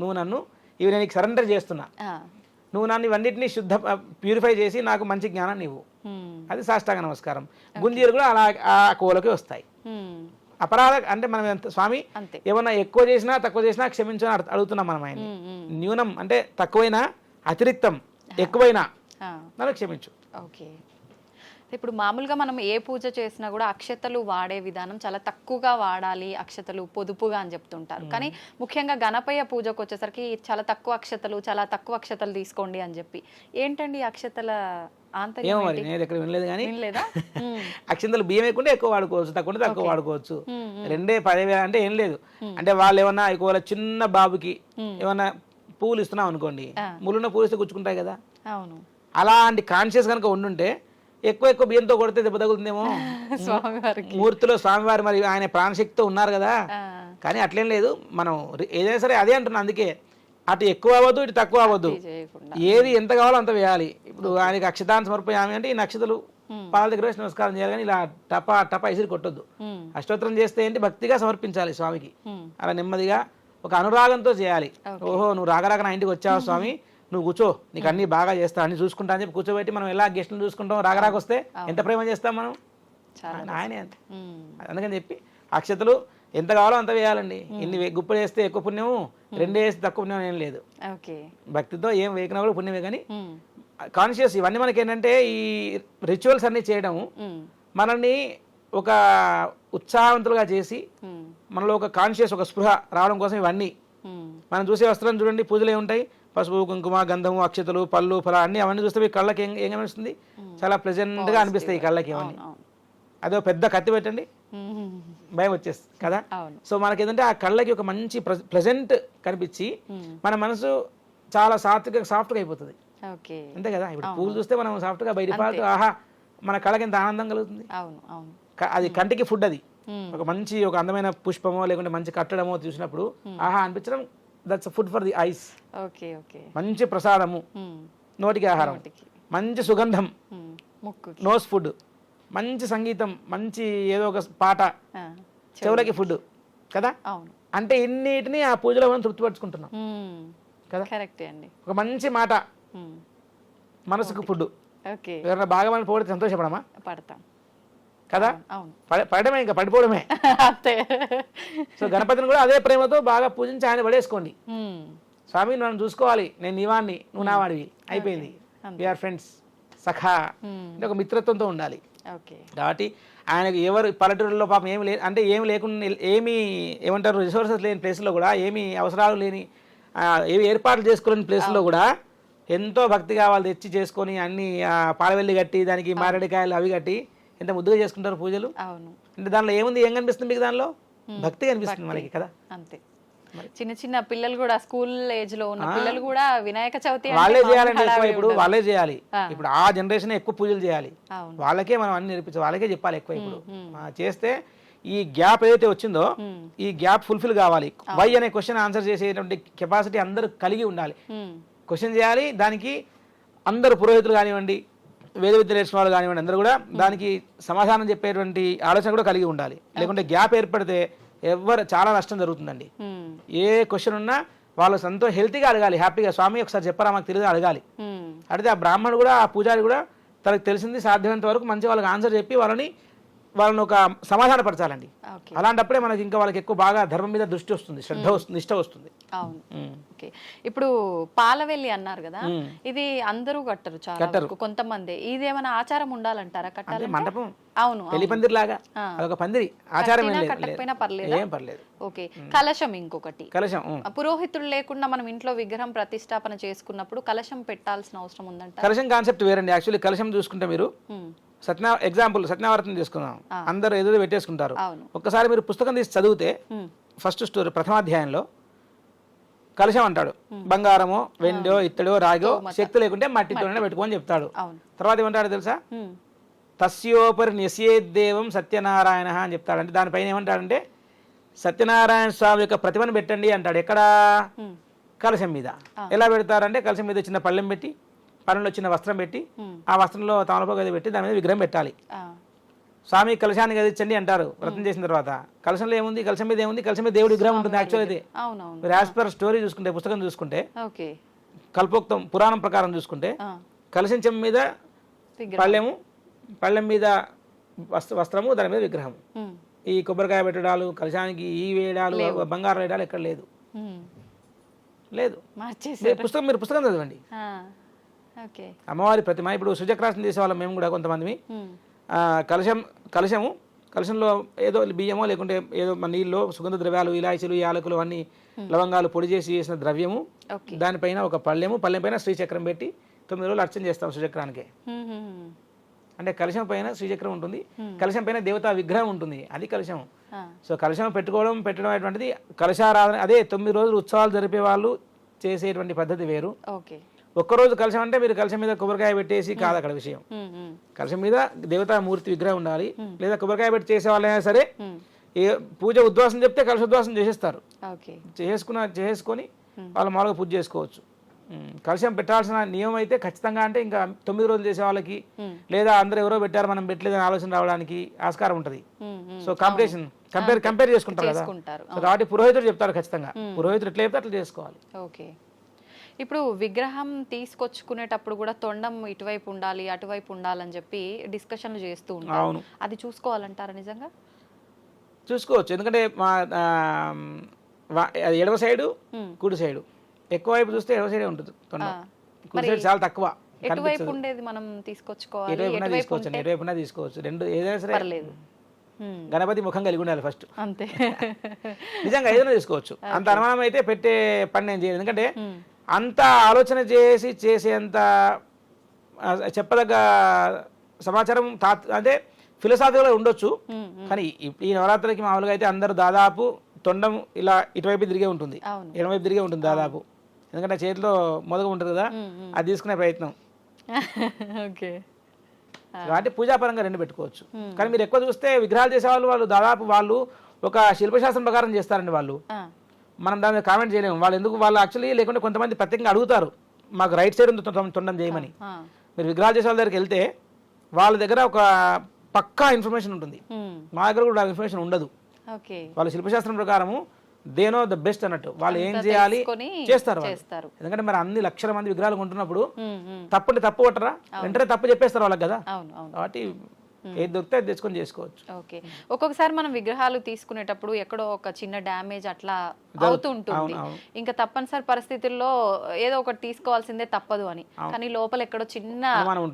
నువ్వు నన్ను ఇవి నేను సరెండర్ చేస్తున్నా, నువ్వు నన్ను ఇవన్నిటిని శుద్ధ ప్యూరిఫై చేసి నాకు మంచి జ్ఞానం ఇవ్వు. అది సాష్టాంగ నమస్కారం. గుంజీలు కూడా అలా ఆ కోలకి వస్తాయి. అపరాధ అంటే మనం స్వామి ఏమన్నా ఎక్కువ చేసినా తక్కువ చేసినా క్షమించని అడుగుతున్నాం మనం ఆయన. న్యూనం అంటే తక్కువైనా, అతిరిక్తం ఎక్కువైనా నన్ను క్షమించు. ఇప్పుడు మామూలుగా మనం ఏ పూజ చేసినా కూడా అక్షతలు వాడే విధానం చాలా తక్కువగా వాడాలి, అక్షతలు పొదుపుగా అని చెప్తుంటారు. కానీ ముఖ్యంగా గణపయ్య పూజకు వచ్చేసరికి చాలా తక్కువ అక్షతలు తీసుకోండి అని చెప్పి, ఏంటండి అక్షతల ఏమో మరి నేను ఎక్కడ వినలేదు. కానీ అక్షంతలు బియ్యం వేయకుండా ఎక్కువ వాడుకోవచ్చు, తక్కువ వాడుకోవచ్చు. 2-10 అంటే ఏం లేదు. అంటే వాళ్ళు ఏమన్నా ఎక్కువ చిన్న బాబుకి ఏమన్నా పూలు ఇస్తున్నాం అనుకోండి, ముళ్ళున్న పూలు ఇస్తే గుచ్చుకుంటాయి కదా, అలాంటి కాన్షియస్ కనుక ఉండుంటే ఎక్కువ బియ్యంతో కొడితే దెబ్బ తగులుతుందేమో. మూర్తిలో స్వామివారి మరి ఆయన ప్రాణశక్తితో ఉన్నారు కదా, కానీ అట్లేం లేదు. మనం ఏదైనా సరే అదే అంటున్నాం, అందుకే అటు ఎక్కువ అవ్వద్దు ఇటు తక్కువ అవ్వద్దు, ఏది ఎంత కావాలో అంత వేయాలి. ఇప్పుడు ఆయనకి అక్షతాన్ని సమర్పయామి అంటే ఈ నక్షతలు పాల దగ్గర వేసి నమస్కారం చేయాలి, కానీ ఇలా టపా ఇసిరి కొట్టొద్దు. అష్టోత్తరం చేస్తే ఏంటి భక్తిగా సమర్పించాలి స్వామికి, అలా నెమ్మదిగా ఒక అనురాగంతో చేయాలి. ఓహో నువ్వు రాగరాక నా ఇంటికి వచ్చావు స్వామి, నువ్వు కూర్చో, నీకు అన్ని బాగా చేస్తా, అన్ని చూసుకుంటా అని చెప్పి కూర్చోబెట్టి మనం ఎలా గెస్టులు చూసుకుంటాం, రాగరాకు వస్తే ఎంత ప్రేమ చేస్తాం మనం, ఆయనే అంతే. అందుకని చెప్పి అక్షతలు ఎంత కావాలో అంత వేయాలండి. ఇన్ని గుప్పలు వేస్తే ఎక్కువ పుణ్యము, 2 వేస్తే తక్కువ పుణ్యం ఏం లేదు. భక్తితో ఏం వేయకున్నా కూడా పుణ్యమే. కానీ కాన్షియస్ ఇవన్నీ మనకి ఏంటంటే ఈ రిచువల్స్ అన్ని చేయడం మనల్ని ఒక ఉత్సాహవంతులుగా చేసి మనలో ఒక కాన్షియస్ ఒక స్పృహ రావడం కోసం ఇవన్నీ. మనం చూసే వస్త్రం చూడండి, పూజలు ఏముంటాయి, పసుపు కుంకుమ గంధము అక్షతలు పళ్ళు ఫల అన్ని అవన్నీ చూస్తే మీ కళ్ళకి ఏం అనిపిస్తుంది, చాలా ప్లెజెంట్ గా అనిపిస్తాయి కళ్ళకి. అవన్నీ అదో పెద్ద కత్తి పెట్టండి భయం వచ్చేస్తుంది కదా. సో మనకి ఏంటంటే ఆ కళ్ళకి ఒక మంచి ప్లెజెంట్ కనిపించి మన మనసు చాలా సాఫ్ట్గా అయిపోతుంది, అంతే కదా. ఇప్పుడు పూలు చూస్తే మనం సాఫ్ట్గా బయట ఆహా మన కళకి ఎంత ఆనందం కలుగుతుంది. అవును అవును. అది కంటికి ఫుడ్. అది ఒక మంచి ఒక అందమైన పుష్పమో లేకుంటే మంచి కట్టడమో చూసినప్పుడు ఆహా అనిపించడం, that's food for the ice. Okay okay. మంచి ప్రసాదము, నోటికి ఆహారం, మంచి సుగంధం, ముక్కుకి నోస్ ఫుడ్, మంచి సంగీతం, మంచి ఏదో ఒక పాట, చెవులకి ఫుడ్ కదా. అవును. అంటే ఇన్నిటిని ఆ పూజలో మనం తృప్తిపరచుకుంటున్నాం కదా. కరెక్ట్ అండి. ఒక మంచి మాట మనసుకు ఫుడ్. ఓకే. ఎవరైనా బాగా మనం పోడితే సంతోషపడమా? పడతాం కదా. అవును. పడమే, ఇంకా పడిపోవడమే. అంతే. సో గణపతిని కూడా అదే ప్రేమతో బాగా పూజించి ఆయన పడేసుకోండి. స్వామి నన్ను చూసుకోవాలి, నేను నీవాణ్ణి, నువ్వు నా వాడివి, అయిపోయింది. వీఆర్ ఫ్రెండ్స్, సఖా అంటే ఒక మిత్రత్వంతో ఉండాలి. కాబట్టి ఆయనకు ఎవరు పల్లెటూరులో పాపం ఏమి అంటే ఏమి లేకుండా ఏమంటారు రిసోర్సెస్ లేని ప్లేస్లో కూడా, ఏమి అవసరాలు లేని ఏమి ఏర్పాట్లు చేసుకోలేని ప్లేస్లో కూడా ఎంతో భక్తిగా వాళ్ళు తెచ్చి చేసుకొని అన్ని పాలవెల్లి కట్టి దానికి మారేడుకాయలు అవి కట్టి ఎంత ముద్దుగా చేసుకుంటారు పూజలు. అంటే దానిలో ఏముంది, ఏం కనిపిస్తుంది మీకు? దానిలో భక్తి కనిపిస్తుంది మనకి కదా. అంతే. చిన్న చిన్న పిల్లలు కూడా, స్కూల్ ఏజ్ లో ఉన్న పిల్లలు కూడా వినాయక చవితి వాళ్ళే చేయాలండి ఎక్కువ. ఇప్పుడు వాళ్ళే చేయాలి. ఇప్పుడు ఆ జనరేషన్ ఎక్కువ పూజలు చేయాలి. వాళ్ళకే మనం అన్ని నేర్పించాలి, వాళ్ళకే చెప్పాలి ఎక్కువ. ఇప్పుడు చేస్తే ఈ గ్యాప్ ఏదైతే వచ్చిందో ఈ గ్యాప్ ఫుల్ఫిల్ కావాలి. వై అనే క్వశ్చన్ ఆన్సర్ చేసేటువంటి కెపాసిటీ అందరూ కలిగి ఉండాలి. క్వశ్చన్ చేయాలి, దానికి అందరు పురోహితులు కానివ్వండి, వేద విద్య నేర్చుకున్న వాళ్ళు కానివ్వండి, అందరూ కూడా దానికి సమాధానం చెప్పేటువంటి ఆలోచన కూడా కలిగి ఉండాలి. లేకుంటే గ్యాప్ ఏర్పడితే చాలా నష్టం జరుగుతుందండి. ఏ క్వశ్చన్ ఉన్నా వాళ్ళు హెల్తీగా అడగాలి, హ్యాపీగా. స్వామి ఒకసారి చెప్పరా మాకు తెలియదు అడగాలి. అడిగితే ఆ బ్రాహ్మణుడు కూడా, ఆ పూజారి కూడా తనకు తెలిసింది సాధ్యమైనంత వరకు మంచి వాళ్ళకి ఆన్సర్ చెప్పి వాళ్ళని ఒక సమాధాన పరచాలండి. అలాంటప్పుడే మనకి ఇంకా వాళ్ళకి ఎక్కువ బాగా ధర్మం మీద దృష్టి వస్తుంది, శ్రద్ధ వస్తుంది, నిష్ట వస్తుంది. అవును. ఓకే. ఇప్పుడు పాలవెల్లి అన్నారు కదా, ఇది అందరూ కట్టరు, చాలా కొంతమంది. ఇది ఏమైనా ఆచారం ఉండాలంటారా కట్టాలి? మండపం, అవును, పెళ్లి పందిరి లాగా అదొక పందిరి, ఆచారం కట్టకపోయినా ఏం పర్లేదు. ఓకే. కలశం ఇంకొకటి. కలశం పురోహితుడు లేకుండా మనం ఇంట్లో విగ్రహం ప్రతిష్టాపన చేసుకున్నప్పుడు కలశం పెట్టాల్సిన అవసరం ఉందంట. కలశం కాన్సెప్ట్ వేరండి. యాక్చువల్లీ కలశం చూసుకుంటే మీరు ఎగ్జాంపుల్ సత్యనారాయణ తీసుకుందాం, అందరు ఎదురు పెట్టేసుకుంటారు. ఒక్కసారి మీరు పుస్తకం తీసి చదివితే ఫస్ట్ స్టోరీ ప్రథమాధ్యాయంలో కలశం అంటాడు, బంగారమో వెండో ఇత్తడో రాగో, శక్తి లేకుంటే మట్టితోనే పెట్టుకోని చెప్తాడు. తర్వాత ఏమంటాడు తెలుసా? తస్యోపరి న్యస్యేదేవం సత్యనారాయణ అని చెప్తాడు. అంటే దానిపైన ఏమంటాడంటే సత్యనారాయణ స్వామి యొక్క ప్రతిమను పెట్టండి అంటాడు. ఎక్కడ? కలశం మీద. ఎలా పెడతారంటే కలశం మీద చిన్న పళ్ళెం పెట్టి, పళ్ళెంలో చిన్న వస్త్రం పెట్టి, ఆ వస్త్రంలో తమలపాకు గది పెట్టి దాని మీద విగ్రహం పెట్టాలి. స్వామి కలశాన్ని గదించండి అంటారు వ్రతం చేసిన తర్వాత. కలశంలో ఏముంది? కలశం మీద ఏముంది? కలశం మీద దేవుడి విగ్రహం ఉంటుంది. యాక్చువల్ అయితే మీరు యాజ్ పర్ స్టోరీ చూసుకుంటే, పుస్తకం చూసుకుంటే, కల్పోక్తం పురాణం ప్రకారం చూసుకుంటే, కలశం చెంబు మీద పళ్ళెము, పళ్ళెం మీద వస్త్రము, దాని మీద విగ్రహం. ఈ కొబ్బరికాయ పెట్టడాలు, కలశానికి ఈ వేయడాలు, బంగారం వేయడాలు ఎక్కడ లేదు. పుస్తకం మీరు పుస్తకం చదవండి. అమ్మవారి ప్రతిమ. ఇప్పుడు సుజక్రాసనం చేసేవాళ్ళం మేము కూడా కొంతమంది. కలశంలో ఏదో బియ్యమో లేకుంటే ఏదో నీళ్ళు, సుగంధ ద్రవ్యాలు, ఇలాచీలు, యాలకులు అన్ని లవంగాలు పొడి చేసి చేసిన ద్రవ్యము, దానిపైన ఒక పళ్ళెం పైన శ్రీచక్రం పెట్టి 9 రోజులు అర్చన చేస్తాం సుజక్రానికి. అంటే కలశం పైన శ్రీచక్రం ఉంటుంది, కలశం పైన దేవతా విగ్రహం ఉంటుంది, అది కలశం. సో కలశం పెట్టడం అటువంటిది కలశారాధన. అదే 9 రోజులు ఉత్సవాలు జరిపే వాళ్ళు చేసేటువంటి పద్ధతి వేరు. ఒక్కరోజు కలశం అంటే మీరు కలశం మీద కొబ్బరికాయ పెట్టేసి కాదు అక్కడ విషయం. కలశం మీద దేవతామూర్తి విగ్రహం ఉండాలి. లేదా కొబ్బరికాయ పెట్టి చేసే వాళ్ళైనా సరే ఏ పూజ ఉద్వాసం చెప్తే కలశ ఉద్వాసం చేసేస్తారు. చేసుకొని వాళ్ళు మామూలుగా పూజ చేసుకోవచ్చు. కలశం పెట్టాల్సిన నియమం అయితే ఖచ్చితంగా అంటే ఇంకా 9 రోజులు చేసే వాళ్ళకి, లేదా అందరూ ఎవరో పెట్టారు మనం పెట్టలేదని ఆలోచన రావడానికి ఆస్కారం ఉంటుంది. సో కంపేర్ చేసుకుంటారు కదా. సో కాబట్టి పురోహితుడు చెప్తారు ఖచ్చితంగా, పురోహితుడు ఎట్లా చెప్తే అట్లా చేసుకోవాలి. ఓకే. ఇప్పుడు విగ్రహం తీసుకొచ్చుకునేటప్పుడు కూడా తొండం ఇటువైపు ఉండాలి, అటువైపు ఉండాలని చెప్పి డిస్కషన్లు చేస్తూ ఉంటారు. అది చూసుకోవాలంటారా? నిజంగా చూసుకోవచ్చు. ఎందుకంటే ఎడమ సైడు కుడి సైడు, ఎక్కువ వైపు చూస్తే ఎడమ సైడే ఉంటుంది తొండం, కుడి సైడ్ చాలా తక్కువ. ఎటువైపు ఉండేది మనం తీసుకొచ్చుకోవాలి, ఎటువైపునా తీసుకోవచ్చు. రెండు ఏదైనా సరే పర్లేదు. గణపతి ముఖం కలిగి ఉండాలి ఫస్ట్, అంతే. నిజంగా ఏదైనా తీసుకోవచ్చు. అంత అనుమానం అయితే పెట్టే పని నేను చేయను. ఎందుకంటే అంత ఆలోచన చేసేంత చెప్పదగ్గ సమాచారం అంటే ఫిలసాఫీలో ఉండొచ్చు. కానీ ఈ నవరాత్రికి మామూలుగా అయితే అందరూ దాదాపు తొండం ఇలా ఇటువైపు తిరిగే ఉంటుంది, ఎడమవైపు తిరిగే ఉంటుంది దాదాపు. ఎందుకంటే చేతిలో మొదగా ఉంటుంది కదా, అది తీసుకునే ప్రయత్నం. ఓకే. కాబట్టి పూజాపరంగా రెండు పెట్టుకోవచ్చు. కానీ మీరు ఎక్కువ చూస్తే విగ్రహాలు చేసే వాళ్ళు దాదాపు వాళ్ళు ఒక శిల్పశాస్త్రం ప్రకారం చేస్తారండి వాళ్ళు. మనం దాని మీద కామెంట్ చేయలేము. వాళ్ళు ఎందుకు వాళ్ళు యాక్చువల్లీ లేకుంటే కొంతమంది ప్రత్యేకంగా అడుగుతారు మాకు రైట్ సైడ్ ఉంది తొండం చేయమని. మీరు విగ్రహాలు చేసే వాళ్ళ దగ్గరికి వెళ్తే వాళ్ళ దగ్గర ఒక పక్కా ఇన్ఫర్మేషన్ ఉంటుంది, మా దగ్గర కూడా ఇన్ఫర్మేషన్ ఉండదు. వాళ్ళు శిల్పశాస్త్రం ప్రకారము దే నో ద బెస్ట్ అన్నట్టు, వాళ్ళు ఏం చేయాలి చేస్తారు. ఎందుకంటే మరి అన్ని లక్షల మంది విగ్రహాలు కొంటున్నప్పుడు తప్పు కొట్టరా, వెంటనే తప్పు చెప్పేస్తారు వాళ్ళకి కదా. కాబట్టి ఏది దొరికితే అది తెచ్చుకొని చేసుకోవచ్చు. ఓకే, ఒక్కొక్కసారి మనం విగ్రహాలు తీసుకునేటప్పుడు ఎక్కడో ఒక చిన్న డ్యామేజ్ అట్లా అవుతుంటుంది, ఇంకా తప్పనిసరి పరిస్థితుల్లో ఏదో ఒకటి తీసుకోవాల్సిందే తప్పదు అని. కానీ లోపల ఎక్కడో చిన్న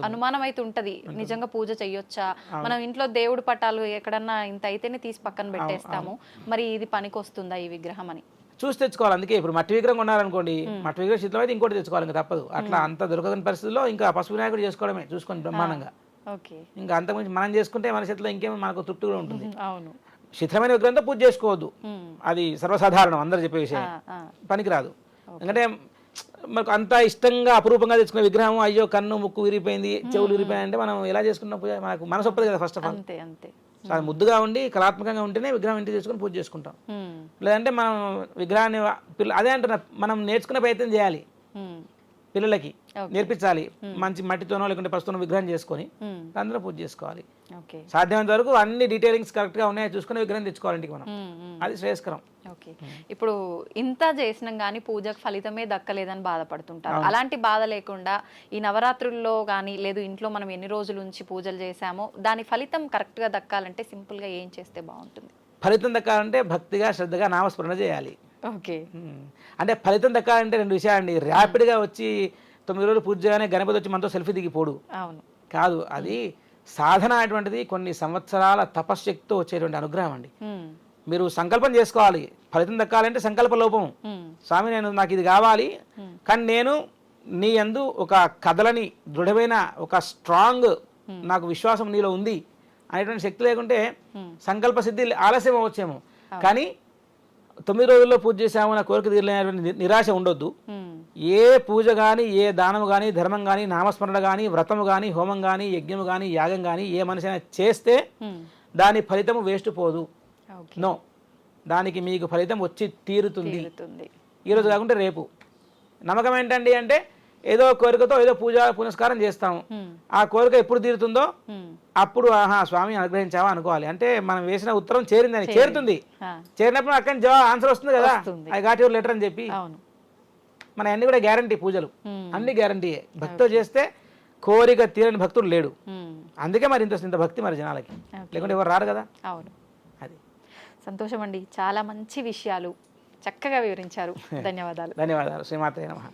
అనుమానం అయితే ఉంటది, నిజంగా పూజ చెయ్యొచ్చా, మనం ఇంట్లో దేవుడి పటాలు ఎక్కడన్నా ఇంత అయితేనే తీసి పక్కన పెట్టేస్తాము, మరి ఇది పనికి వస్తుందా ఈ విగ్రహం అని చూసి తెచ్చుకోవాలి. అందుకే ఇప్పుడు మట్టి విగ్రహం కొన్నారనుకోండి, మట్టి విగ్రహం శిథిలం అయితే ఇంకోటి తెచ్చుకోవాలి, ఇంకా తప్పదు. అట్లా అంత దొరకని పరిస్థితుల్లో ఇంకా పసుపు వినాయకుడు చేసుకోవడమే చూసుకొని బ్రహ్మాండంగా. ఇంకా అంతకుమించి మనం చేసుకుంటే మన చేతిలో ఇంకేమో మనకు తృప్తి కూడా ఉంటుంది. శిథిలమైన విగ్రహంతో పూజ చేసుకోవద్దు, అది సర్వసాధారణం, అందరూ చెప్పే విషయం, పనికిరాదు. ఎందుకంటే మనకు అంత ఇష్టంగా అపురూపంగా తెచ్చుకునే విగ్రహం అయ్యో కన్ను ముక్కు విరిగిపోయింది చెవులు విరిగిపోయింది అంటే మనం ఎలా చేసుకున్న పూజ మనకు మనసు ఒప్పదు కదా. ఫస్ట్ ఆఫ్ ఆల్ అది ముద్దుగా ఉండి కళాత్మకంగా ఉంటేనే విగ్రహం ఇంటికి తెచ్చుకొని పూజ చేసుకుంటాం. లేదంటే మనం విగ్రహాన్ని అదే అంటున్నా, మనం నేర్చుకునే ప్రయత్నం చేయాలి, పిల్లలకి నేర్పించాలి. మంచి మట్టితోనో లేకుంటే పసుతోనో విగ్రహం చేసుకొని అందులో పూజ చేసుకోవాలి. సాధ్యమైనంత వరకు అన్ని డీటెయిలింగ్స్ కరెక్ట్ గా ఉన్నాయో చూసుకుని విగ్రహం తెచ్చుకోవాలి ఇంటికి మనం, అది శ్రేయస్కరం. ఇప్పుడు ఇంత చేసినాం కానీ పూజకు ఫలితమే దక్కలేదని బాధపడుతుంటారు. అలాంటి బాధ లేకుండా ఈ నవరాత్రుల్లో కానీ లేదు ఇంట్లో మనం ఎన్ని రోజుల నుంచి పూజలు చేశామో దాని ఫలితం కరెక్ట్ గా దక్కాలంటే సింపుల్ గా ఏం చేస్తే బాగుంటుంది? ఫలితం దక్కాలంటే భక్తిగా శ్రద్ధగా నామస్మరణ చేయాలి. ఓకే, అంటే ఫలితం దక్కాలంటే రెండు విషయాలండి. ర్యాపిడ్గా వచ్చి 9 రోజులు పూజ చేయగానే గణపతి వచ్చి మనతో సెల్ఫీ దిగిపోడు కాదు. అది సాధన అటువంటిది కొన్ని సంవత్సరాల తపశ్శక్తితో వచ్చేటువంటి అనుగ్రహం అండి. మీరు సంకల్పం చేసుకోవాలి. ఫలితం దక్కాలంటే సంకల్ప లోపం. స్వామి నాకు ఇది కావాలి, కానీ నేను నీ యందు ఒక కథలని దృఢమైన ఒక స్ట్రాంగ్ నాకు విశ్వాసం నీలో ఉంది అనేటువంటి శక్తి లేకుంటే సంకల్ప సిద్ధి ఆలస్యం అవ్వచ్చేమో. కానీ 9 రోజుల్లో పూజ చేసాము నా కోరిక తీరలేనటువంటి నిరాశ ఉండొద్దు. ఏ పూజ కానీ ఏ దానము కానీ ధర్మం కానీ నామస్మరణ కానీ వ్రతము కానీ హోమం కానీ యజ్ఞము కానీ యాగం కానీ ఏ మనిషి అయినా చేస్తే దాని ఫలితము వేస్ట్ పోదు. నో, దానికి మీకు ఫలితం వచ్చి తీరుతుంది. ఈరోజు కాకుంటే రేపు. నమ్మకం ఏంటండి అంటే ఏదో కోరికతో ఏదో పూజ పునస్కారం చేస్తాము, ఆ కోరిక ఎప్పుడు తీరుతుందో అప్పుడు ఆహా స్వామి అనుగ్రహించావా అనుకోవాలి. అంటే మనం వేసిన ఉత్తరం చేరిందని, చేరుతుంది. చేరినప్పుడు అక్కడి నుంచి ఆన్సర్ వస్తుంది కదా, ఐ గాట్ యువర్ లెటర్ అని చెప్పి. మన అన్ని కూడా గ్యారంటీ, పూజలు అన్ని గ్యారంటీయే. భక్తితో చేస్తే కోరిక తీరని భక్తుడు లేడు. అందుకే మరి ఇంత భక్తి మరి జనాలకి, లేకుంటే ఎవరు రారు కదా. అవును, అది సంతోషం అండి. చాలా మంచి విషయాలు చక్కగా వివరించారు. ధన్యవాదాలు. ధన్యవాదాలు. శ్రీమాత్రే నమః.